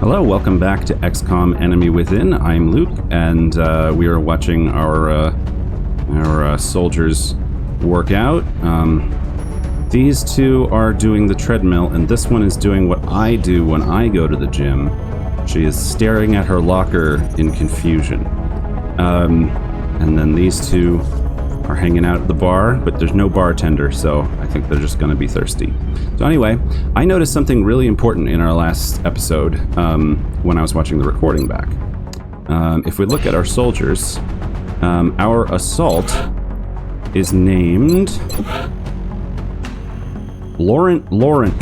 Hello, welcome back to XCOM Enemy Within. I'm Luke, and we are watching our soldiers work out. These two are doing the treadmill, and this one is doing what I do when I go to the gym. She is staring at her locker in confusion. And then these two are hanging out at the bar, but there's no bartender, so I think they're just going to be thirsty. So anyway, I noticed something really important in our last episode when I was watching the recording back. If we look at our soldiers, our assault is named Laurent.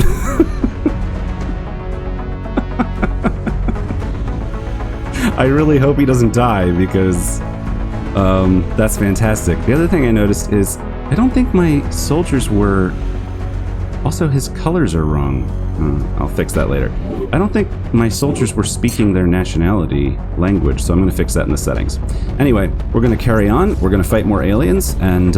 I really hope he doesn't die because that's fantastic. The other thing I noticed is I don't think my soldiers were... Also, his colors are wrong. I'll fix that later. I don't think my soldiers were speaking their nationality language, so I'm going to fix that in the settings. Anyway, we're going to carry on. We're going to fight more aliens, and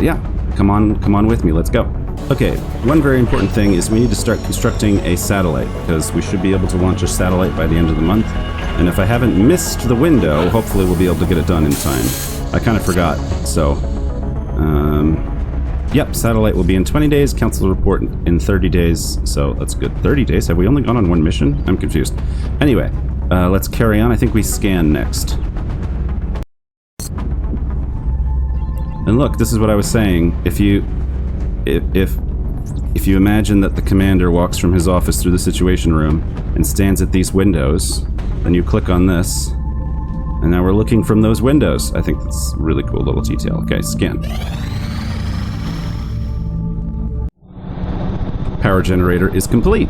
yeah, come on with me. Let's go. Okay, one very important thing is we need to start constructing a satellite, because we should be able to launch a satellite by the end of the month. And if I haven't missed the window, hopefully we'll be able to get it done in time. I kind of forgot, so... Yep, satellite will be in 20 days, council report in 30 days, so that's good. 30 days? Have we only gone on one mission? I'm confused. Anyway, let's carry on. I think we scan next. And look, this is what I was saying. If you imagine that the commander walks from his office through the situation room and stands at these windows, then you click on this, and now we're looking from those windows. I think that's a really cool little detail. Okay, scan. Power generator is complete.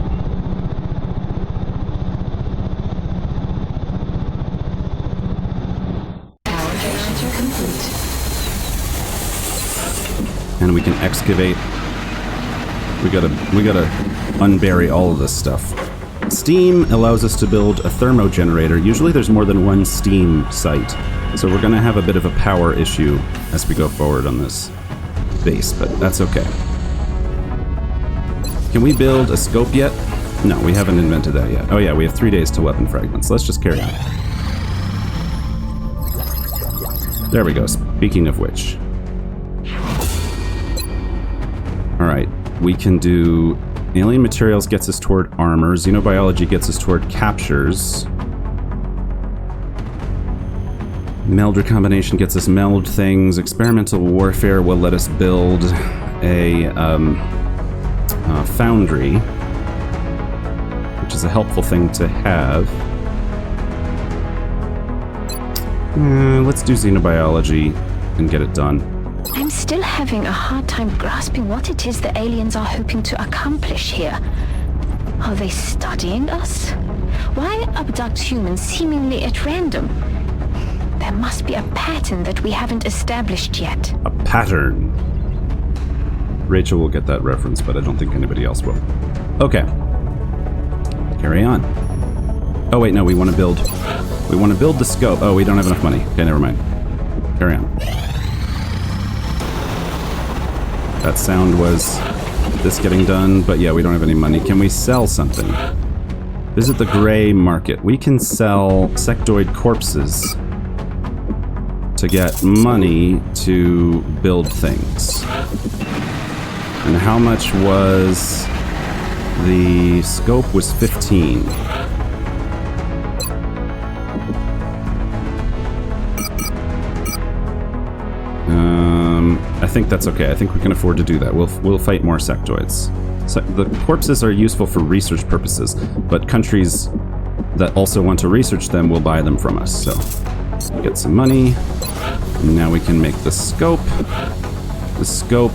Power generator complete. And we can excavate. We gotta unbury all of this stuff. Steam allows us to build a thermo generator. Usually there's more than one steam site, so we're gonna have a bit of a power issue as we go forward on this base, but that's okay. Can we build a scope yet? No, we haven't invented that yet. Oh yeah, we have 3 days to weapon fragments. Let's just carry on. There we go, speaking of which. Alright, we can do... Alien materials gets us toward armor. Xenobiology gets us toward captures. Meld recombination gets us meld things. Experimental warfare will let us build a foundry, which is a helpful thing to have. Let's do xenobiology and get it done. I'm still having a hard time grasping what it is the aliens are hoping to accomplish here. Are they studying us? Why abduct humans seemingly at random? There must be a pattern that we haven't established yet. A pattern. Rachel will get that reference, but I don't think anybody else will. Okay. Carry on. Oh wait, no, we want to build the scope. Oh, we don't have enough money. Okay, never mind. Carry on. That sound was this getting done, but yeah, we don't have any money. Can we sell something? Visit the gray market. We can sell sectoid corpses to get money to build things. And how much was... The scope was 15. I think that's okay. I think we can afford to do that. We'll fight more sectoids. So the corpses are useful for research purposes, but countries that also want to research them will buy them from us. So get some money. And now we can make the scope. The scope,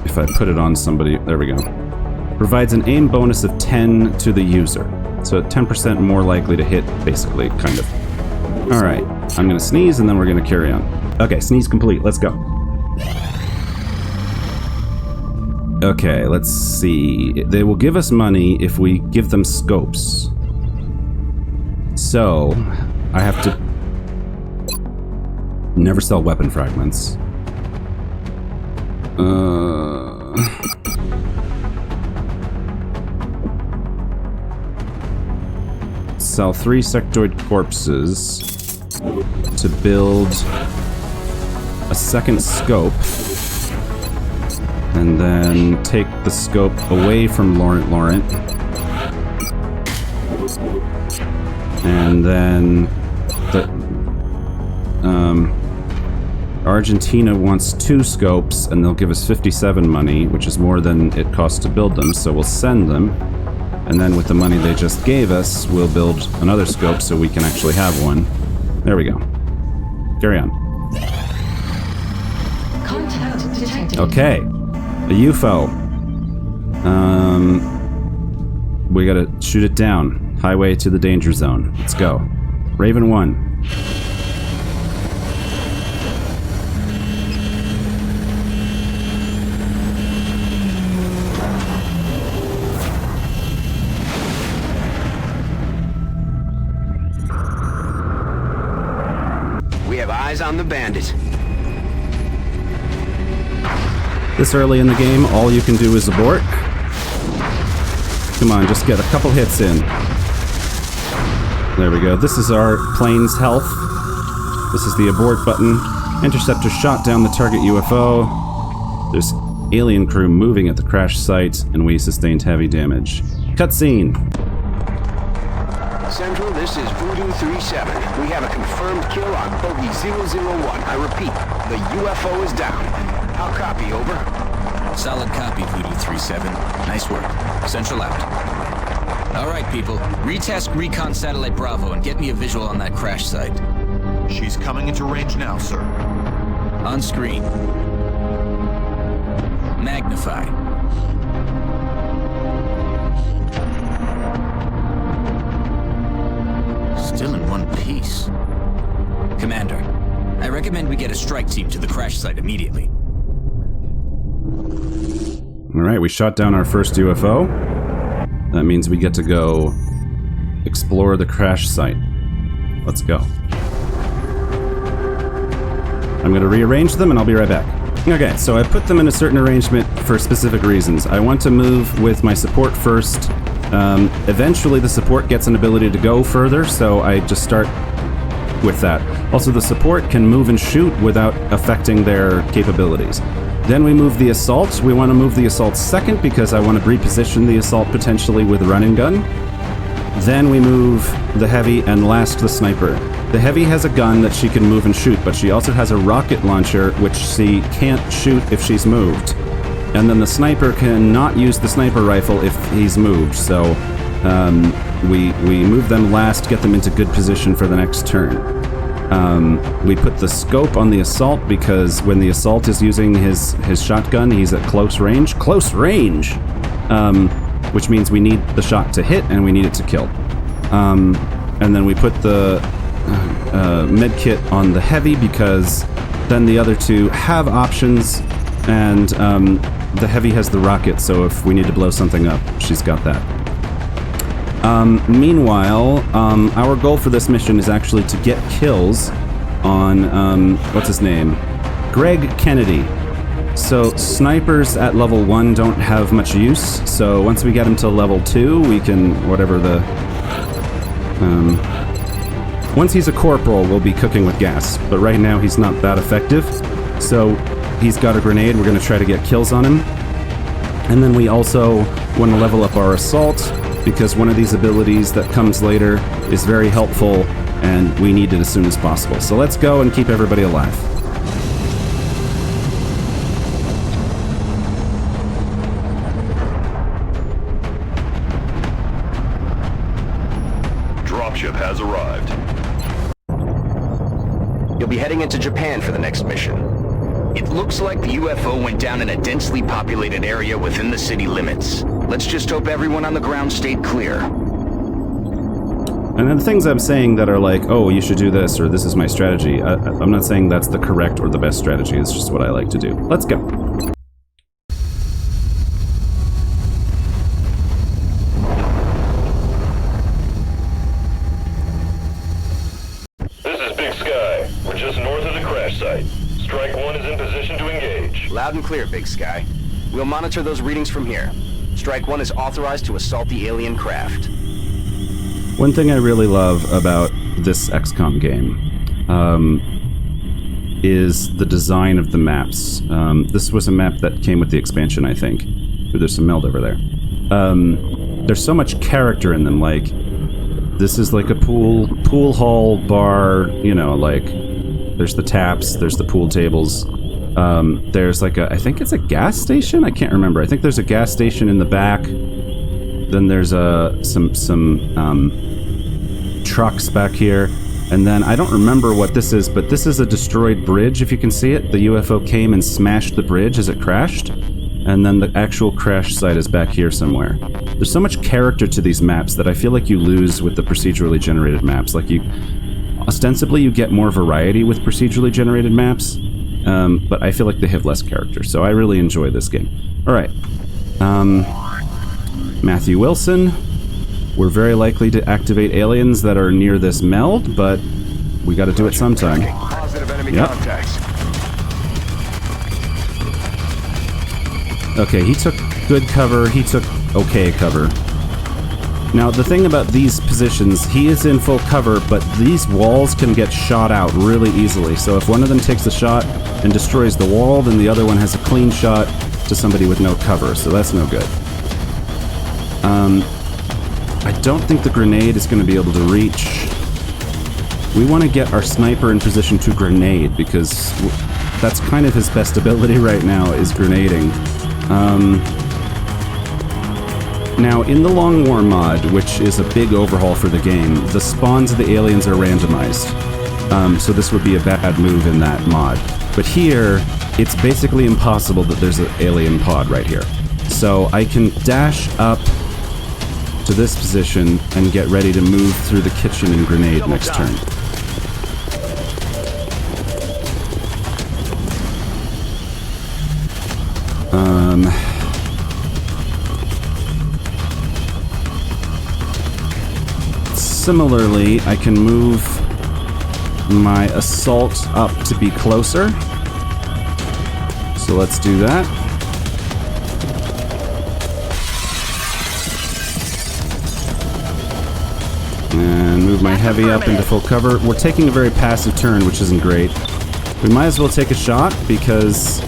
if I put it on somebody, there we go. Provides an aim bonus of 10 to the user. So 10% more likely to hit, basically, kind of. Alright, I'm gonna sneeze and then we're gonna carry on. Okay, sneeze complete, let's go. Okay, let's see. They will give us money if we give them scopes. So, I have to never sell weapon fragments. sell 3 sectoid corpses to build a second scope, and then take the scope away from Laurent. And then Argentina wants 2 scopes, and they'll give us 57 money, which is more than it costs to build them, so we'll send them. And then with the money they just gave us, we'll build another scope so we can actually have one. There we go. Carry on. Contact detected. Okay. A UFO. We gotta shoot it down. Highway to the danger zone. Let's go. Raven 1. We have eyes on the bandit. This early in the game, all you can do is abort. Come on, just get a couple hits in. There we go. This is our plane's health. This is the abort button. Interceptor shot down the target UFO. There's alien crew moving at the crash site, and we sustained heavy damage. Cutscene. Central, this is Voodoo 37. We have a confirmed kill on bogey 001. I repeat, the UFO is down. I'll copy, over. Solid copy, Voodoo 37. Nice work. Central out. All right, people. Retask Recon Satellite Bravo and get me a visual on that crash site. She's coming into range now, sir. On screen. Magnify. Still in one piece. Commander, I recommend we get a strike team to the crash site immediately. Alright, we shot down our first UFO. That means we get to go explore the crash site. Let's go. I'm going to rearrange them and I'll be right back. Okay, so I put them in a certain arrangement for specific reasons. I want to move with my support first. Eventually the support gets an ability to go further, so I just start with that. Also, the support can move and shoot without affecting their capabilities. Then we move the assault. We want to move the assault second because I want to reposition the assault potentially with a running gun. Then we move the heavy, and last the sniper. The heavy has a gun that she can move and shoot, but she also has a rocket launcher which she can't shoot if she's moved. And then the sniper cannot use the sniper rifle if he's moved, so we move them last, get them into good position for the next turn. We put the scope on the assault because when the assault is using his shotgun, he's at close range. Close range! Which means we need the shot to hit and we need it to kill. And then we put the med kit on the heavy because then the other two have options, and the heavy has the rocket, so if we need to blow something up, she's got that. Meanwhile, our goal for this mission is actually to get kills on, what's his name? Greg Kennedy. So snipers at level 1 don't have much use, so once we get him to level 2, we can, whatever the... once he's a corporal, we'll be cooking with gas, but right now he's not that effective, so he's got a grenade, we're going to try to get kills on him. And then we also want to level up our assault, because one of these abilities that comes later is very helpful, and we need it as soon as possible. So let's go and keep everybody alive. Dropship has arrived. You'll be heading into Japan for the next mission. It looks like the UFO went down in a densely populated area within the city limits. Let's just hope everyone on the ground stayed clear. And then the things I'm saying that are like, oh, you should do this, or this is my strategy, I'm not saying that's the correct or the best strategy, it's just what I like to do. Let's go. This is Big Sky. We're just north of the crash site. Strike 1 is in position to engage. Loud and clear, Big Sky. We'll monitor those readings from here. Strike 1 is authorized to assault the alien craft. One thing I really love about this XCOM game is the design of the maps. This was a map that came with the expansion, I think. Ooh, there's some meld over there. There's so much character in them, like, this is like a pool hall bar, you know, like, there's the taps, there's the pool tables. There's like I think it's a gas station? I can't remember. I think there's a gas station in the back. Then there's some trucks back here. And then I don't remember what this is, but this is a destroyed bridge, if you can see it. The UFO came and smashed the bridge as it crashed. And then the actual crash site is back here somewhere. There's so much character to these maps that I feel like you lose with the procedurally generated maps. Like, ostensibly you get more variety with procedurally generated maps, but I feel like they have less character, so I really enjoy this game. Alright. Matthew Wilson. We're very likely to activate aliens that are near this meld, but we gotta do it sometime. Positive enemy Yep. contacts. Okay, he took good cover, he took okay cover. Now, the thing about these positions, he is in full cover, but these walls can get shot out really easily. So if one of them takes a shot and destroys the wall, then the other one has a clean shot to somebody with no cover, so that's no good. I don't think the grenade is going to be able to reach. We want to get our sniper in position to grenade, because that's kind of his best ability right now, is grenading. Now, in the Long War mod, which is a big overhaul for the game, the spawns of the aliens are randomized. So this would be a bad move in that mod. But here, it's basically impossible that there's an alien pod right here. So I can dash up to this position and get ready to move through the kitchen and grenade next turn. Similarly, I can move my assault up to be closer. So let's do that. And move my heavy up into full cover. We're taking a very passive turn, which isn't great. We might as well take a shot, because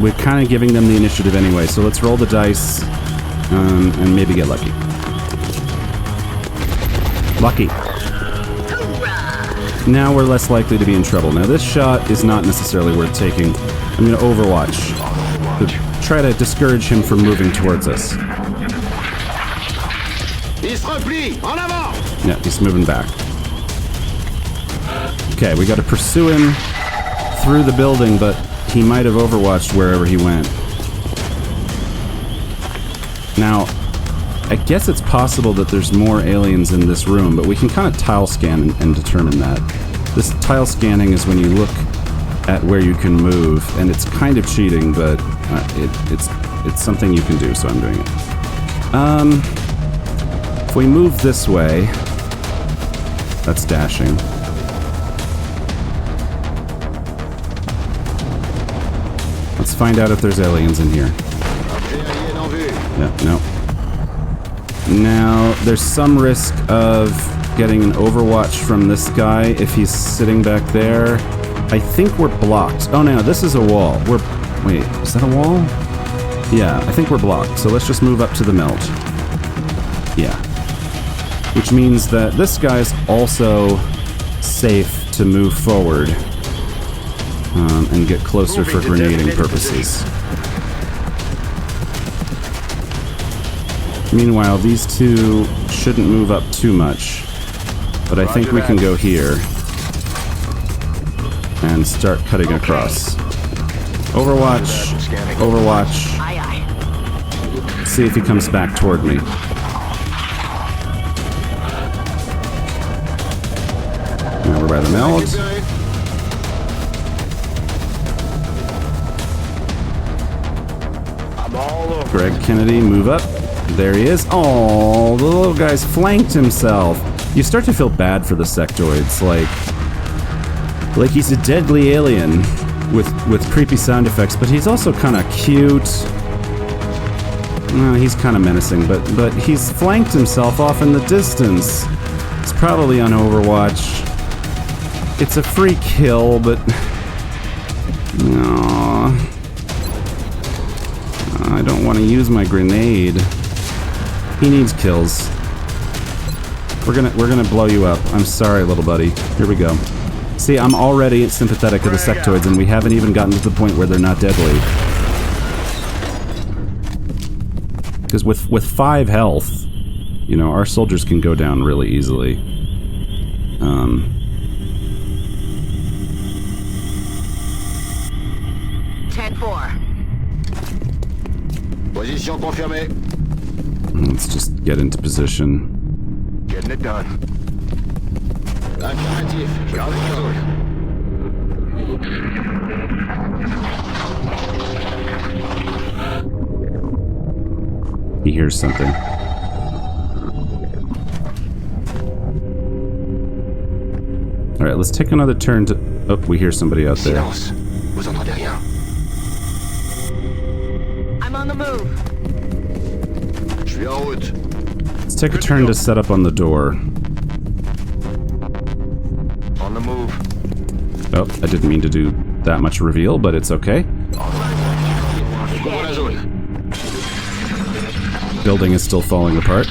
we're kind of giving them the initiative anyway. So let's roll the dice and maybe get lucky. Lucky. Now we're less likely to be in trouble. Now this shot is not necessarily worth taking. I'm going to Overwatch to try to discourage him from moving towards us. Yeah, he's moving back. Okay, we got to pursue him through the building, but he might have overwatched wherever he went. Now, I guess it's possible that there's more aliens in this room, but we can kind of tile scan and determine that. This tile scanning is when you look at where you can move, and it's kind of cheating, but it's something you can do, so I'm doing it. If we move this way, that's dashing. Let's find out if there's aliens in here. Yeah, no. Now, there's some risk of getting an overwatch from this guy if he's sitting back there. I think we're blocked. Oh no, this is a wall. Wait, is that a wall? Yeah, I think we're blocked. So let's just move up to the melt. Yeah. Which means that this guy's also safe to move forward and get closer for grenading purposes. Meanwhile, these two shouldn't move up too much, but I think we can go here and start cutting across. Overwatch, Overwatch. See if he comes back toward me. Now we're by the meld. Greg Kennedy, move up. There he is. Oh, the little guy's flanked himself. You start to feel bad for the sectoids, like he's a deadly alien with creepy sound effects, but he's also kind of cute. He's kind of menacing, but he's flanked himself off in the distance. It's probably on Overwatch. It's a free kill, but... No. I don't want to use my grenade. He needs kills. We're gonna blow you up. I'm sorry, little buddy. Here we go. See, I'm already sympathetic to the sectoids, and we haven't even gotten to the point where they're not deadly. Because with 5 health, you know, our soldiers can go down really easily. 10-4. Position confirmée. Let's just get into position. Getting it done. Affirmatif. Garde le sol. He hears something. Alright, let's take another turn to... Oh, we hear somebody out there. Silence. Vous entendez rien? I'm on the move. Je suis en route. Let's take a turn to set up on the door. On the move. Oh, I didn't mean to do that much reveal, but it's okay. Building is still falling apart.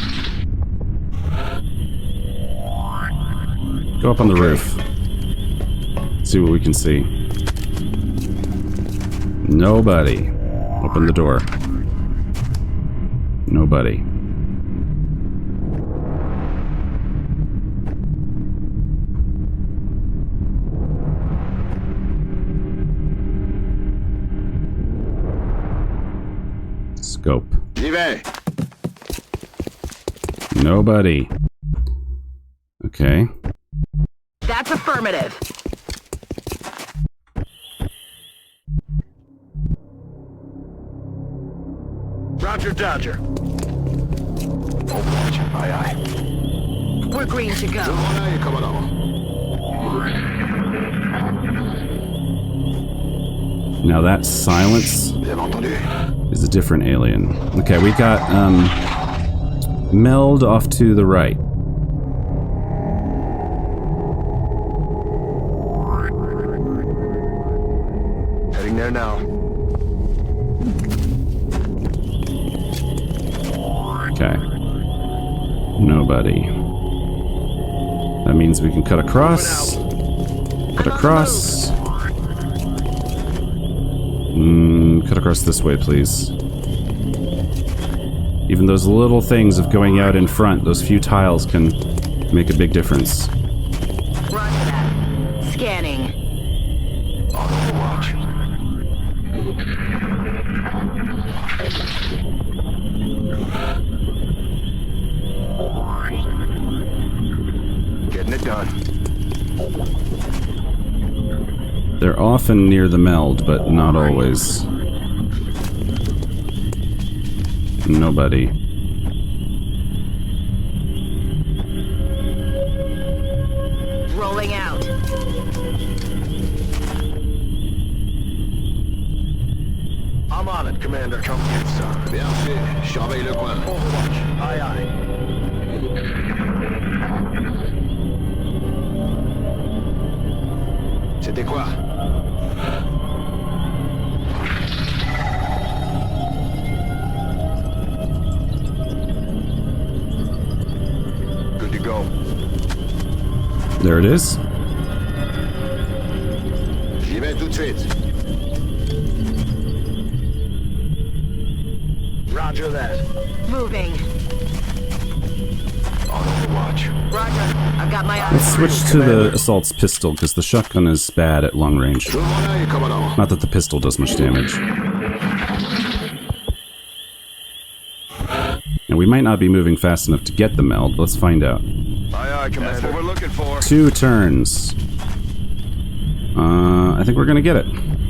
Go up on the roof. See what we can see. Nobody. Open the door. Nobody. Scope. J'y vais. Nobody. Okay. That's affirmative. Roger, Dodger. Overwatch. Aye, aye. We're green to go. Aye, Commodore. Now that silence Bien entendu. is a different alien. Okay, we got Meld off to the right. Heading there now. Okay. Nobody. That means we can cut across. Cut across. Cut across this way, please. Even those little things of going out in front, those few tiles can make a big difference. Roger that. Scanning. On Overwatch. Getting it done. They're often near the meld, but not always. Nobody. Rolling out. I'm on it, Commander. Come get some. Bien fait. Surveille le coin. Overwatch. Aye, aye. C'était quoi? Good to go. There it is. J'y vais tout de suite. Roger that. Moving. On Overwatch. Roger. I've got my eyes. Let's switch to the assault's pistol, because the shotgun is bad at long range. Tout mon œil, Commodore. Not that the pistol does much damage. And we might not be moving fast enough to get the meld. Let's find out. Aye, aye, Commander. That's what we're looking for. 2 turns. I think we're gonna get it.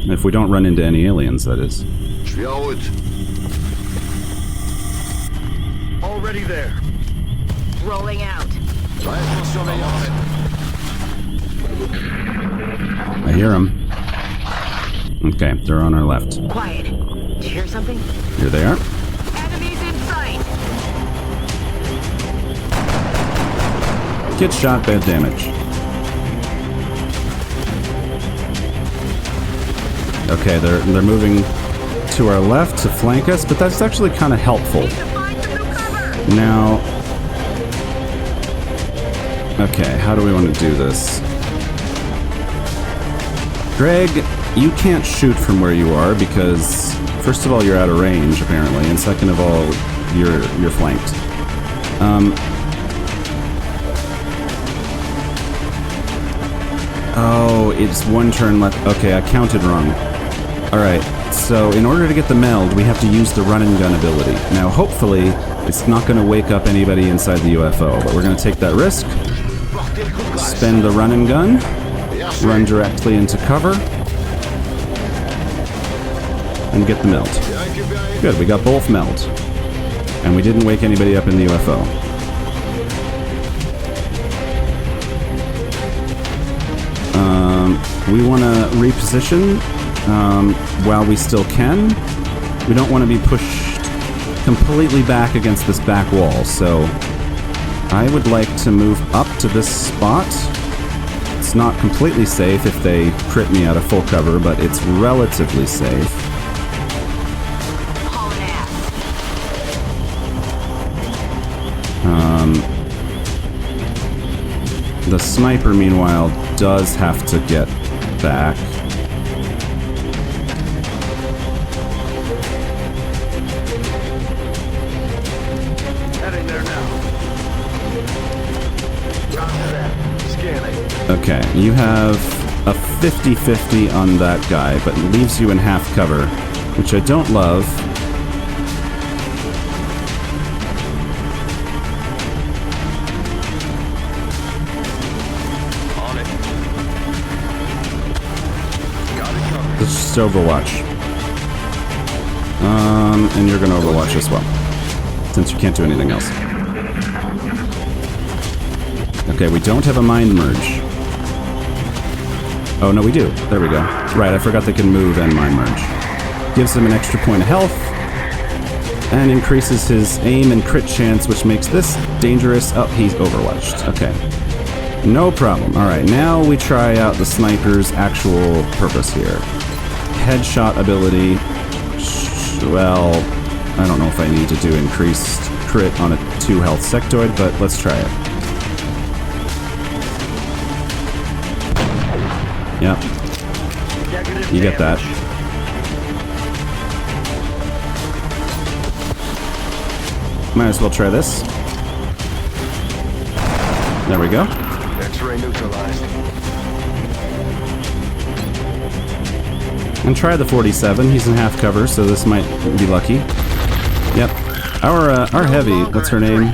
If we don't run into any aliens, that is. Je suis en route. Already there. Rolling out. Reste en surveillance. I hear them. Okay, they're on our left. Quiet. Did you hear something? Here they are. Enemies Get shot, bad damage. Okay, they're moving to our left to flank us, but that's actually kind of helpful. Now, okay, how do we want to do this? Greg, you can't shoot from where you are because, first of all, you're out of range apparently, and second of all, you're flanked. Oh, it's one turn left. Okay, I counted wrong. Alright, so in order to get the meld, we have to use the run and gun ability. Now, hopefully, it's not going to wake up anybody inside the UFO, but we're going to take that risk. Spend the run and gun. Run directly into cover. And get the meld. Good, we got both meld. And we didn't wake anybody up in the UFO. We want to reposition while we still can. We don't want to be pushed completely back against this back wall, so I would like to move up to this spot. It's not completely safe if they crit me out of full cover, but it's relatively safe. The sniper, meanwhile, does have to get back. Heading there now. Scanning. Okay, you have a 50-50 on that guy, but it leaves you in half cover, which I don't love. Let's just Overwatch. And you're gonna Overwatch as well, since you can't do anything else. Okay, we don't have a mind merge. Oh, no, we do. There we go. Right, I forgot they can move and mind merge. Gives him an extra point of health, and increases his aim and crit chance, which makes this dangerous. Oh, he's Overwatched. Okay. No problem. Alright, now we try out the sniper's actual purpose here. Headshot ability. Well, I don't know if I need to do increased crit on a 2 health sectoid, but let's try it. Yep. You get that. Might as well try this. There we go. X-ray neutralized. And try the 47. He's in half cover, so this might be lucky. Yep. Our heavy, what's her name?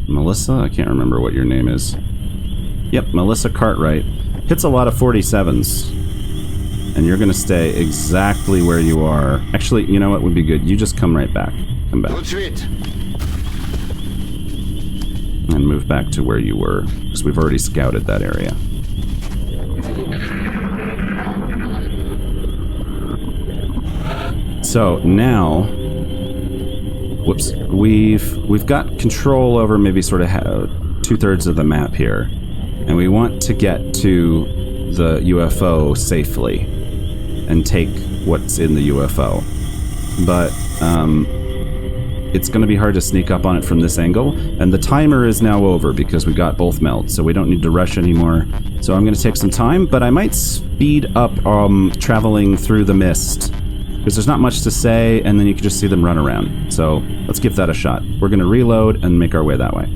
Melissa? I can't remember what your name is. Yep, Melissa Cartwright. Hits a lot of 47s. And you're gonna stay exactly where you are. Actually, you know what would be good? You just come right back. Come back. And move back to where you were, because we've already scouted that area. So now, whoops, we've got control over maybe sort of 2/3 of the map here, and we want to get to the UFO safely and take what's in the UFO. But it's going to be hard to sneak up on it from this angle, and the timer is now over because we got both melds, so we don't need to rush anymore. So I'm going to take some time, but I might speed up traveling through the mist, because there's not much to say, and then you can just see them run around. So let's give that a shot. We're going to reload and make our way that way.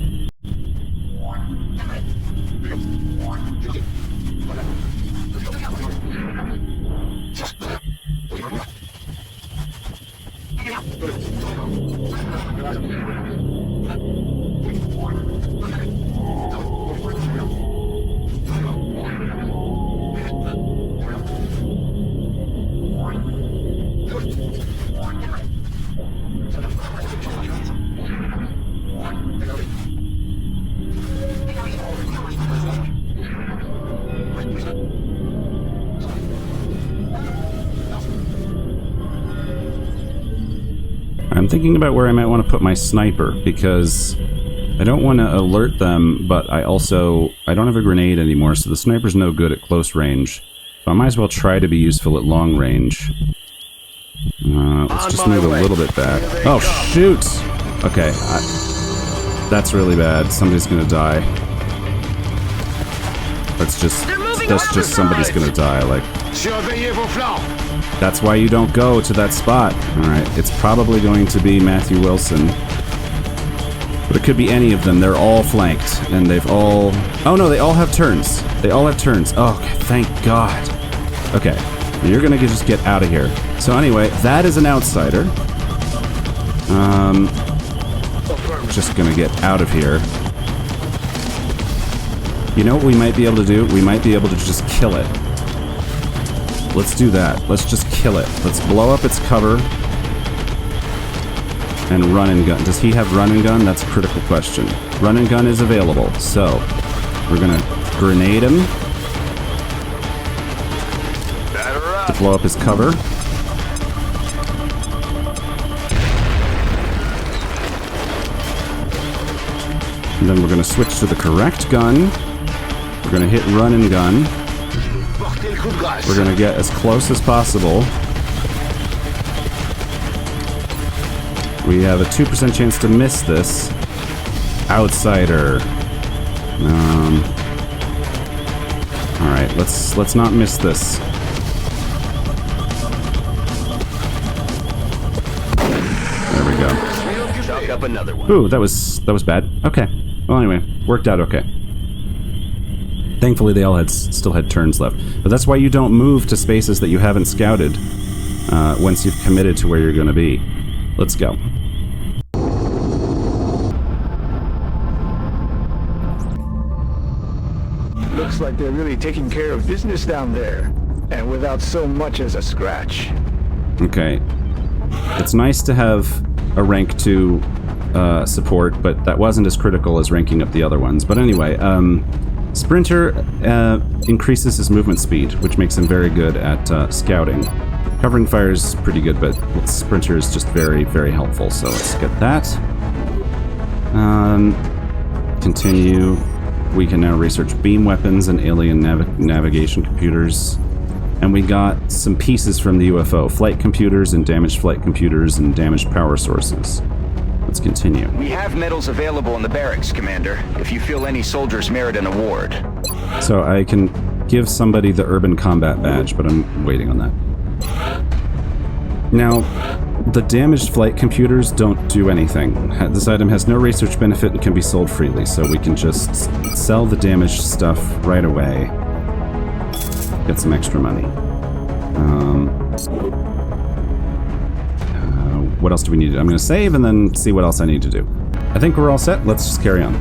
I'm thinking about where I might want to put my sniper, because I don't want to alert them, but I don't have a grenade anymore, so the sniper's no good at close range. So I might as well try to be useful at long range. Let's just move a little bit back. Oh, shoot! Okay, that's really bad. Somebody's gonna die. That's just somebody's gonna die, like... That's why you don't go to that spot. Alright, it's probably going to be Matthew Wilson. But it could be any of them. They're all flanked, and they've all... Oh no, they all have turns. They all have turns. Oh, okay, thank God. Okay, you're gonna just get out of here. So anyway, that is an outsider. Just gonna get out of here. You know what we might be able to do? We might be able to just kill it. Let's do that. Let's just kill it. Let's blow up its cover. And run and gun. Does he have run and gun? That's a critical question. Run and gun is available. So, we're gonna grenade him. To blow up his cover. And then we're gonna switch to the correct gun. We're gonna hit run and gun. We're gonna get as close as possible. We have a 2% chance to miss this. Outsider. Alright, let's not miss this. There we go. Chalk up another one. Ooh, that was bad. Okay. Well, anyway, worked out okay. Thankfully, they all still had turns left. But that's why you don't move to spaces that you haven't scouted once you've committed to where you're going to be. Let's go. Looks like they're really taking care of business down there, and without so much as a scratch. Okay. It's nice to have a rank 2 support, but that wasn't as critical as ranking up the other ones. But anyway, Sprinter increases his movement speed, which makes him very good at scouting. Covering fire is pretty good, but Sprinter is just very, very helpful. So let's get that. Continue. We can now research beam weapons and alien navigation computers. And we got some pieces from the UFO. Flight computers and damaged flight computers and damaged power sources. Let's continue. We have medals available in the barracks, Commander, if you feel any soldiers merit an award. So I can give somebody the Urban Combat Badge, but I'm waiting on that. Now, the damaged flight computers don't do anything. This item has no research benefit and can be sold freely, so we can just sell the damaged stuff right away. Get some extra money. What else do we need to do? I'm going to save and then see what else I need to do. I think we're all set. Let's just carry on.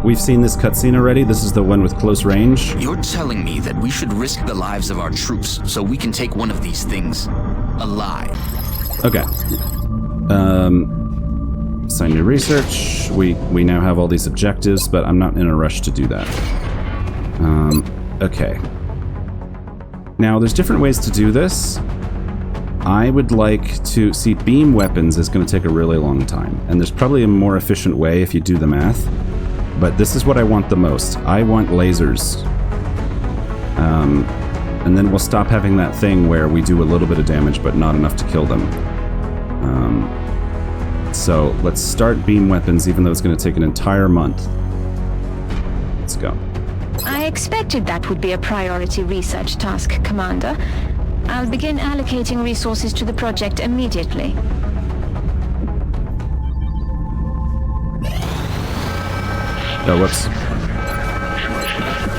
We've seen this cutscene already. This is the one with close range. You're telling me that we should risk the lives of our troops so we can take one of these things alive. Okay. Assign new research. We now have all these objectives, but I'm not in a rush to do that. Okay. Now, there's different ways to do this. I would like to see beam weapons is going to take a really long time, and there's probably a more efficient way if you do the math. But this is what I want the most. I want lasers. And then we'll stop having that thing where we do a little bit of damage but not enough to kill them. So let's start beam weapons, even though it's going to take an entire month. Let's go. I expected that would be a priority research task, Commander. I'll begin allocating resources to the project immediately. Oh, whoops.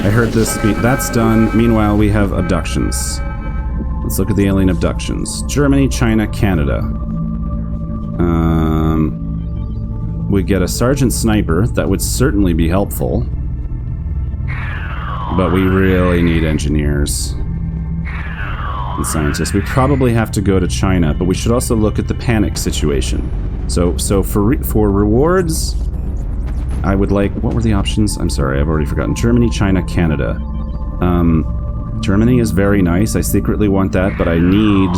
I heard this. That's done. Meanwhile, we have abductions. Let's look at the alien abductions. Germany, China, Canada. We get a sergeant sniper. That would certainly be helpful. But we really need engineers and scientists. We probably have to go to China, but we should also look at the panic situation. So for rewards, I would like... What were the options? I'm sorry, I've already forgotten. Germany, China, Canada. Germany is very nice. I secretly want that, but I need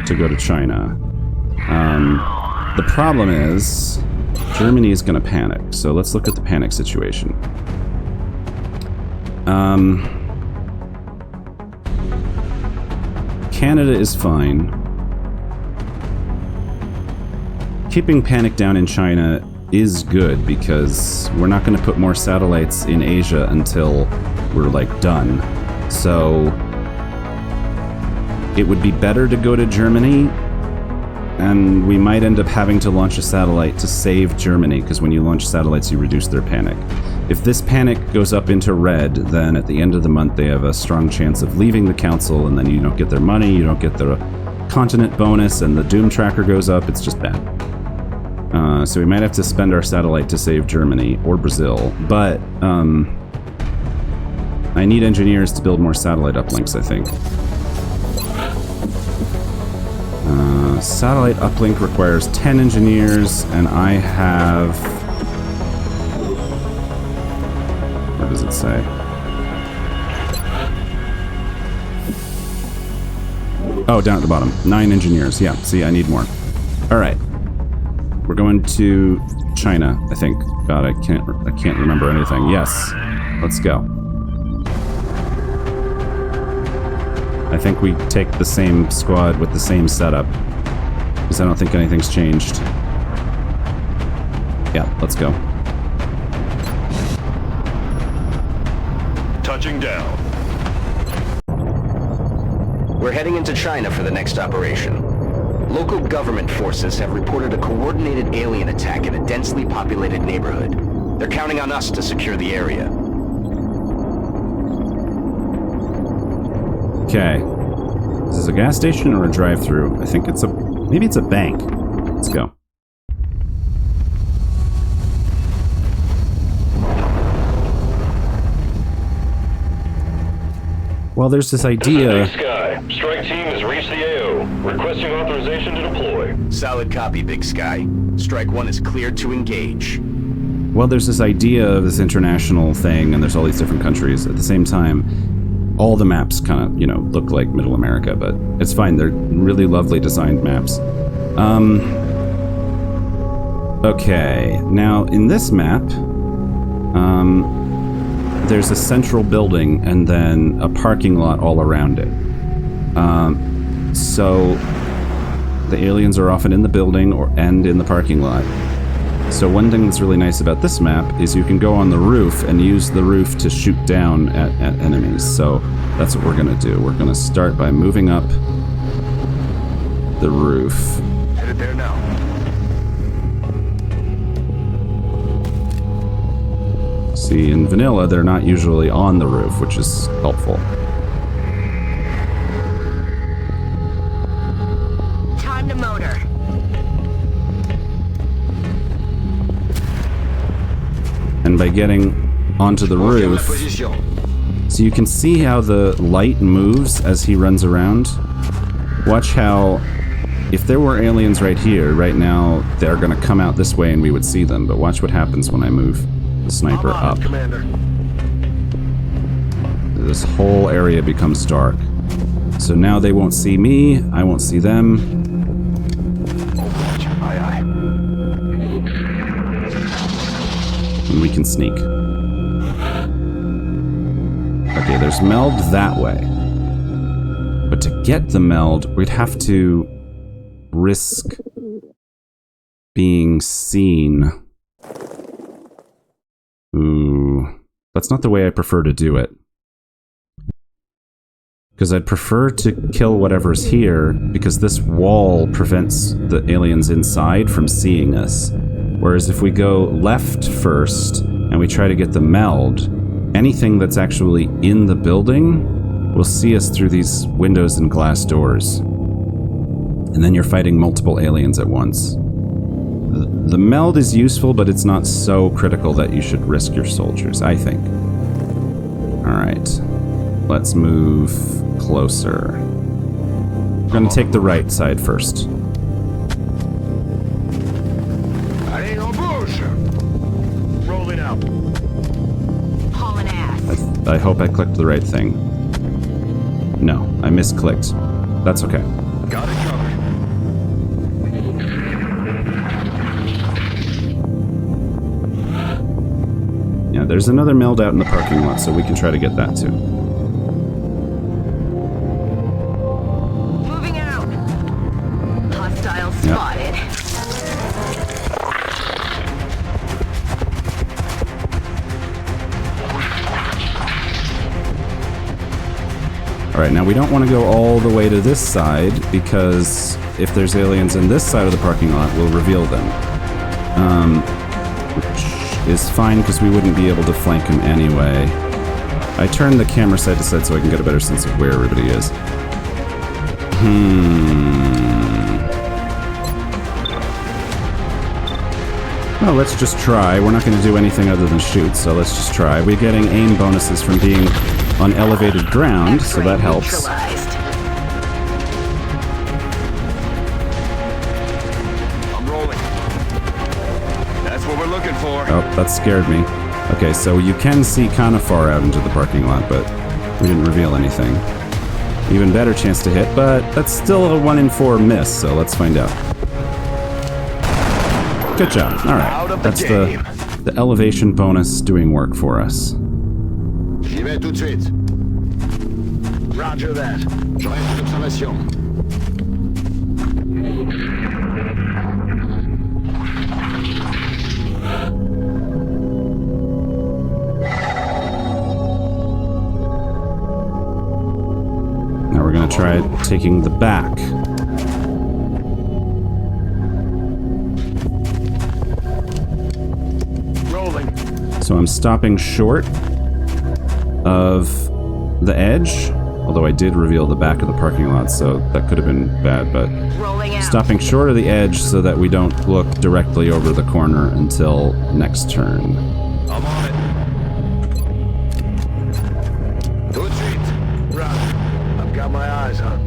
to go to China. The problem is Germany is going to panic. So let's look at the panic situation. Canada is fine. Keeping panic down in China is good because we're not going to put more satellites in Asia until we're like done. So it would be better to go to Germany, and we might end up having to launch a satellite to save Germany, because when you launch satellites you reduce their panic. If this panic goes up into red, then at the end of the month they have a strong chance of leaving the council, and then you don't get their money, you don't get the continent bonus, and the doom tracker goes up. It's just bad. So we might have to spend our satellite to save Germany or Brazil, but I need engineers to build more satellite uplinks, I think. Satellite uplink requires 10 engineers, and I have... What does it say? Oh, down at the bottom. 9 engineers. Yeah, see, I need more. Alright. We're going to China, I think. God, I can't remember anything. Yes. Let's go. I think we take the same squad with the same setup, because I don't think anything's changed. Yeah, let's go. Touching down. We're heading into China for the next operation. Local government forces have reported a coordinated alien attack in a densely populated neighborhood. They're counting on us to secure the area. Okay. Is this a gas station or a drive-thru? I think it's a... Maybe it's a bank. Let's go. Well, there's this idea... Big Sky. Strike team has reached the AO. Requesting authorization to deploy. Solid copy, Big Sky. Strike 1 is cleared to engage. Well, there's this idea of this international thing, and there's all these different countries. At the same time, all the maps kind of, look like Middle America, but it's fine. They're really lovely designed maps. Okay. Now, in this map, there's a central building and then a parking lot all around it. So the aliens are often in the building and in the parking lot. So one thing that's really nice about this map is you can go on the roof and use the roof to shoot down at enemies. So that's what we're going to do. We're going to start by moving up the roof. Headed there now. See, in vanilla, they're not usually on the roof, which is helpful. Time to motor. And by getting onto the roof, so you can see how the light moves as he runs around. Watch how, if there were aliens right here, right now, they're going to come out this way and we would see them. But watch what happens when I move the sniper up. Commander. This whole area becomes dark. So now they won't see me, I won't see them. Aye, aye. And we can sneak. Okay, there's meld that way. But to get the meld, we'd have to risk being seen. Ooh, that's not the way I prefer to do it. Because I'd prefer to kill whatever's here, because this wall prevents the aliens inside from seeing us. Whereas if we go left first, and we try to get the meld, anything that's actually in the building will see us through these windows and glass doors. And then you're fighting multiple aliens at once. The meld is useful, but it's not so critical that you should risk your soldiers, I think. Alright. Let's move closer. We're going to take the right side first. Rolling out. Hauling ass. I hope I clicked the right thing. No, I misclicked. That's okay. Got it covered. there's another meld out in the parking lot, so we can try to get that too. Moving out. Hostile spotted. Alright, now we don't want to go all the way to this side, because if there's aliens in this side of the parking lot, we'll reveal them. Which is fine, because we wouldn't be able to flank them anyway. I turned the camera side to side so I can get a better sense of where everybody is. Well, let's just try. We're not going to do anything other than shoot, so let's just try. We're getting aim bonuses from being on elevated ground, so that helps. I'm rolling. That's what we're looking for. Oh, that scared me. Okay, so you can see kind of far out into the parking lot, but we didn't reveal anything. Even better chance to hit, but that's still a 1 in 4 miss, so let's find out. Good job. Alright, that's the elevation bonus doing work for us. J'y vais tout de suite. Roger that. Je reste d'observation. Now we're going to try taking the back. Rolling. So I'm stopping short of the edge, although I did reveal the back of the parking lot, so that could have been bad, but Rolling out. stopping short of the edge so that we don't look directly over the corner until next turn. I'm on it. Tout de suite. Roger. I've got my eyes on.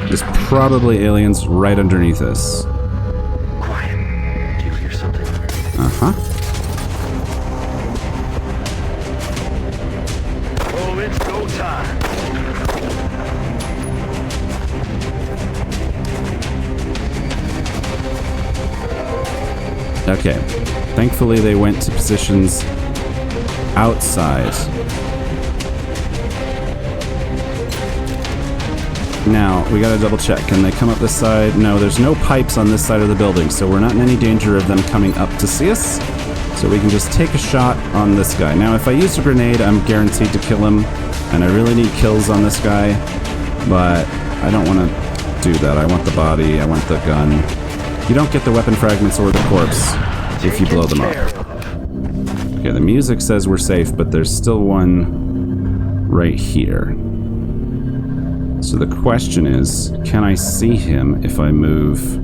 There's probably aliens right underneath us. Quiet. Do you hear something? Uh-huh. Oh, it's go time. Okay. Thankfully, they went to positions outside. Now, we gotta double check. Can they come up this side? No, there's no pipes on this side of the building, so we're not in any danger of them coming up to see us. So we can just take a shot on this guy. Now, if I use a grenade, I'm guaranteed to kill him, and I really need kills on this guy, but I don't want to do that. I want the body, I want the gun. You don't get the weapon fragments or the corpse if you blow them up. Okay, the music says we're safe, but there's still one right here. So the question is, can I see him if I move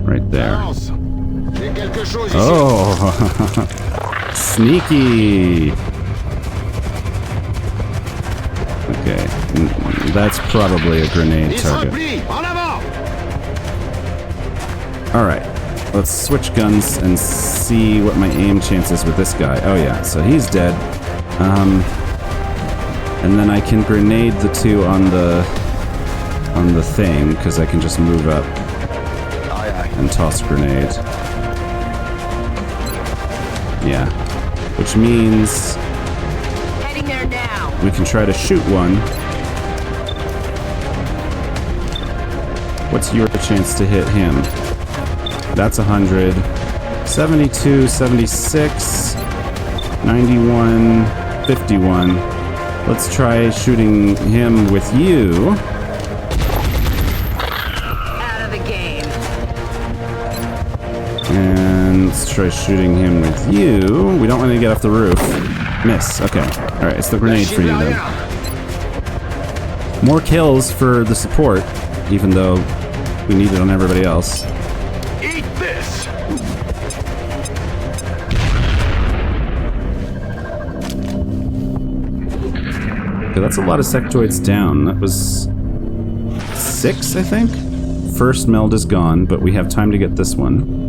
right there? Oh, sneaky. Okay, that's probably a grenade target. Alright, let's switch guns and see what my aim chance is with this guy. Oh yeah, so he's dead. And then I can grenade the two on the thing, because I can just move up and toss a grenade. Yeah. Which means Heading there now. we can try to shoot one. What's your chance to hit him? That's 100. 72, 76, 91, 51. Let's try shooting him with you. Out of the game. And let's try shooting him with you. We don't want to get off the roof. Miss. Okay. Alright, it's the grenade for you then. More kills for the support, even though we need it on everybody else. Eat this. Okay, that's a lot of sectoids down. That was 6, I think? First meld is gone, but we have time to get this one.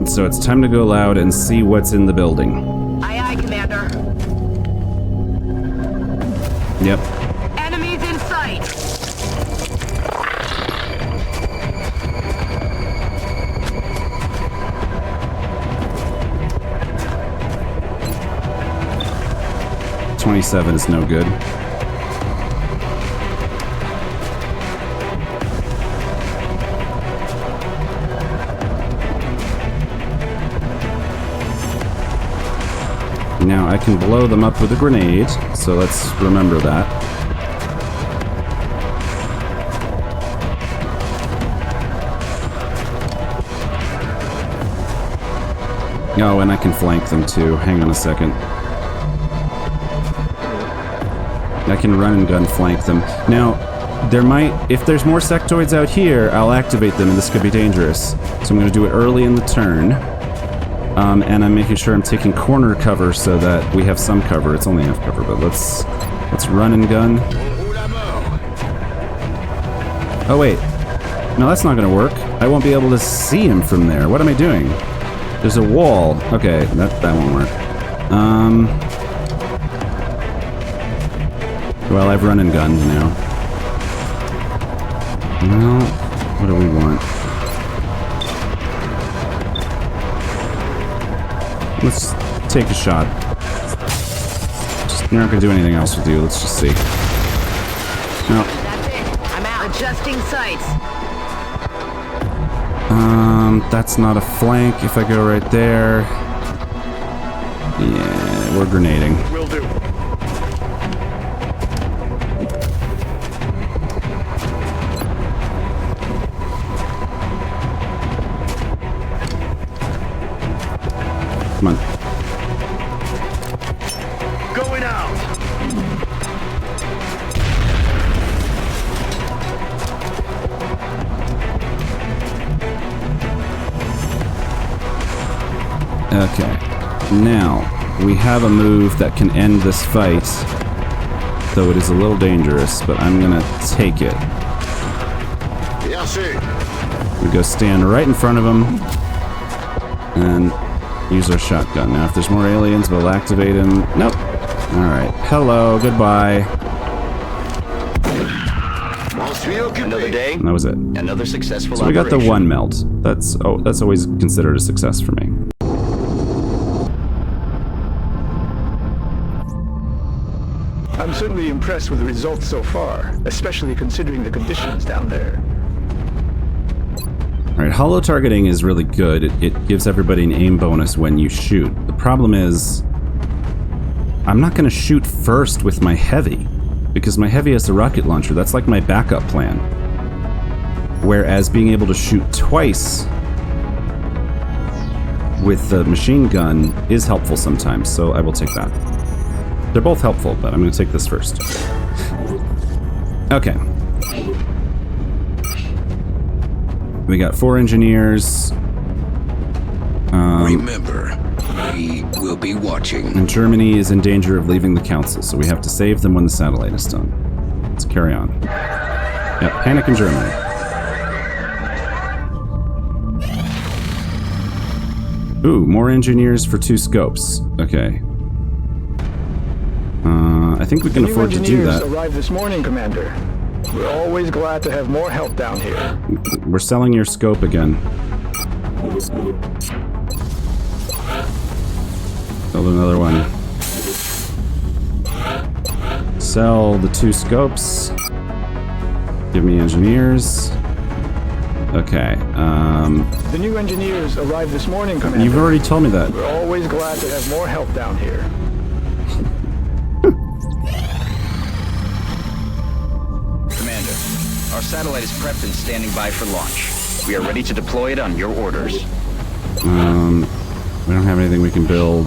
So it's time to go loud and see what's in the building. Aye, aye, Commander. Yep. Enemies in 27 is no good. Now I can blow them up with a grenade, so let's remember that. Oh, and I can flank them too. Hang on a second. I can run and gun flank them. Now, there might... If there's more sectoids out here, I'll activate them, and this could be dangerous. So I'm going to do it early in the turn. And I'm making sure I'm taking corner cover so that we have some cover. It's only half cover, but let's run and gun. Oh, wait. No, that's not going to work. I won't be able to see him from there. What am I doing? There's a wall. Okay, that won't work. Well, I've run and gunned now. Well, what do we want? Let's take a shot. You're not gonna do anything else with you. Let's just see. No. That's it. I'm out. Adjusting sights. That's not a flank if I go right there. Yeah, we're grenading. Will do. Come on. Going out. Okay. Now, we have a move that can end this fight, though it is a little dangerous, but I'm gonna take it. Yes, sir. We go stand right in front of him, and use our shotgun. Now, if there's more aliens, we'll activate him. Nope. Alright. Hello. Goodbye. Another day, And that was it. another successful So we got the operation. one melt. That's always considered a success for me. I'm certainly impressed with the results so far, especially considering the conditions down there. Alright, hollow targeting is really good. It gives everybody an aim bonus when you shoot. The problem is, I'm not going to shoot first with my heavy, because my heavy has a rocket launcher. That's like my backup plan. Whereas being able to shoot twice with the machine gun is helpful sometimes, so I will take that. They're both helpful, but I'm going to take this first. Okay. We got 4 engineers. Remember, we will be watching. And Germany is in danger of leaving the council, so we have to save them when the satellite is done. Let's carry on. Yeah, panic in Germany. Ooh, more engineers for 2 scopes. Okay. I think we can afford to do that. Arrived this morning, Commander. We're always glad to have more help down here. We're selling your scope again. Build another one. Sell the 2 scopes. Give me engineers. Okay. The new engineers arrived this morning, Commander. You've already told me that. We're always glad to have more help down here. Commander, our satellite is prepped and standing by for launch. We are ready to deploy it on your orders. We don't have anything we can build.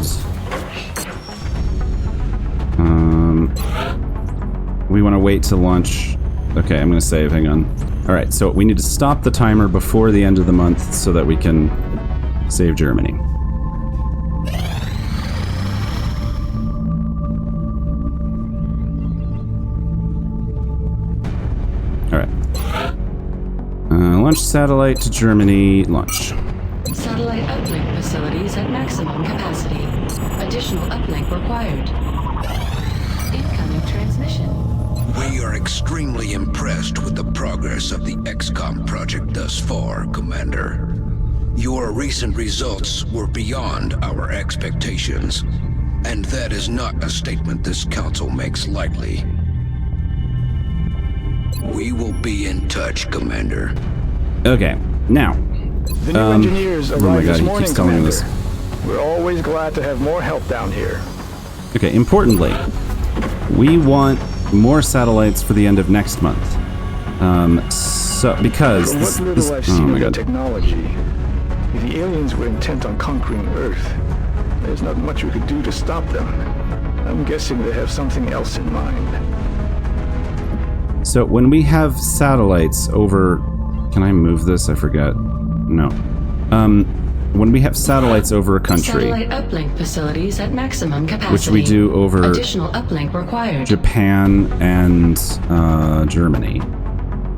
We want to wait to launch. Okay, I'm going to save. Hang on. All right, so we need to stop the timer before the end of the month so that we can save Germany. All right. Launch satellite to Germany. Launch. Satellite uplink facilities at maximum capacity. Additional uplink required. Incoming transmission. We are extremely impressed with the progress of the XCOM project thus far, Commander. Your recent results were beyond our expectations. And that is not a statement this council makes lightly. We will be in touch, Commander. Okay, now. The new engineers arrived oh my God, this he morning, keeps telling me Commander. this. We're always glad to have more help down here. Okay, importantly, we want more satellites for the end of next month. Because From what little I've seen of the technology, if the aliens were intent on conquering Earth, there's not much we could do to stop them. I'm guessing they have something else in mind. So when we have satellites over... Can I move this? I forgot. No. When we have satellites over a country... Satellite uplink facilities at maximum capacity. Which we do over... Additional uplink required. Japan and Germany.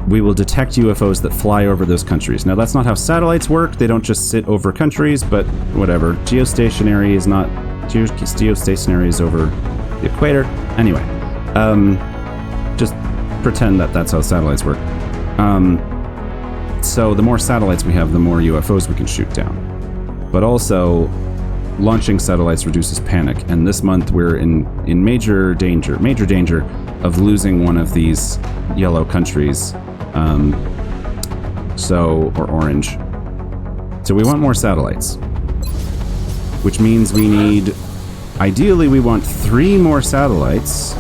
We will detect UFOs that fly over those countries. Now, that's not how satellites work. They don't just sit over countries, but whatever. Geostationary is not... Geostationary is over the equator. Anyway. Just pretend that that's how satellites work. So the more satellites we have, the more UFOs we can shoot down. But also, launching satellites reduces panic, and this month we're in major danger of losing one of these yellow countries, or orange. So we want more satellites, which means we need, ideally we want 3 more satellites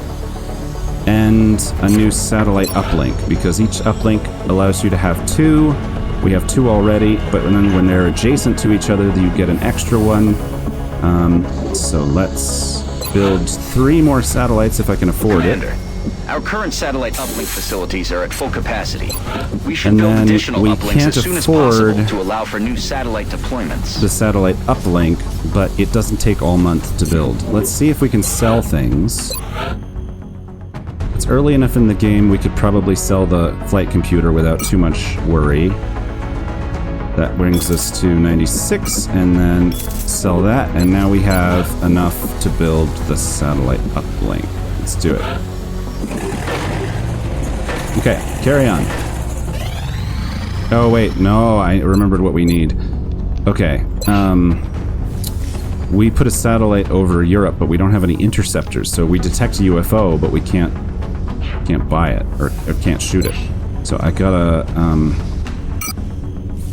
and a new satellite uplink, because each uplink allows you to have 2. We have 2 already, but then when they're adjacent to each other, you get an extra one. So let's build 3 more satellites if I can afford Commander, it. Our current satellite uplink facilities are at full capacity. We should And build then additional we uplinks can't as soon as afford possible to allow for new satellite deployments. the satellite uplink, but it doesn't take all month to build. Let's see if we can sell things. It's early enough in the game, we could probably sell the flight computer without too much worry. That brings us to 96, and then sell that, and now we have enough to build the satellite uplink. Let's do it. Okay, carry on. Oh wait, no, I remembered what we need. Okay, we put a satellite over Europe, but we don't have any interceptors, so we detect a UFO, but we can't buy it, or can't shoot it. So I gotta,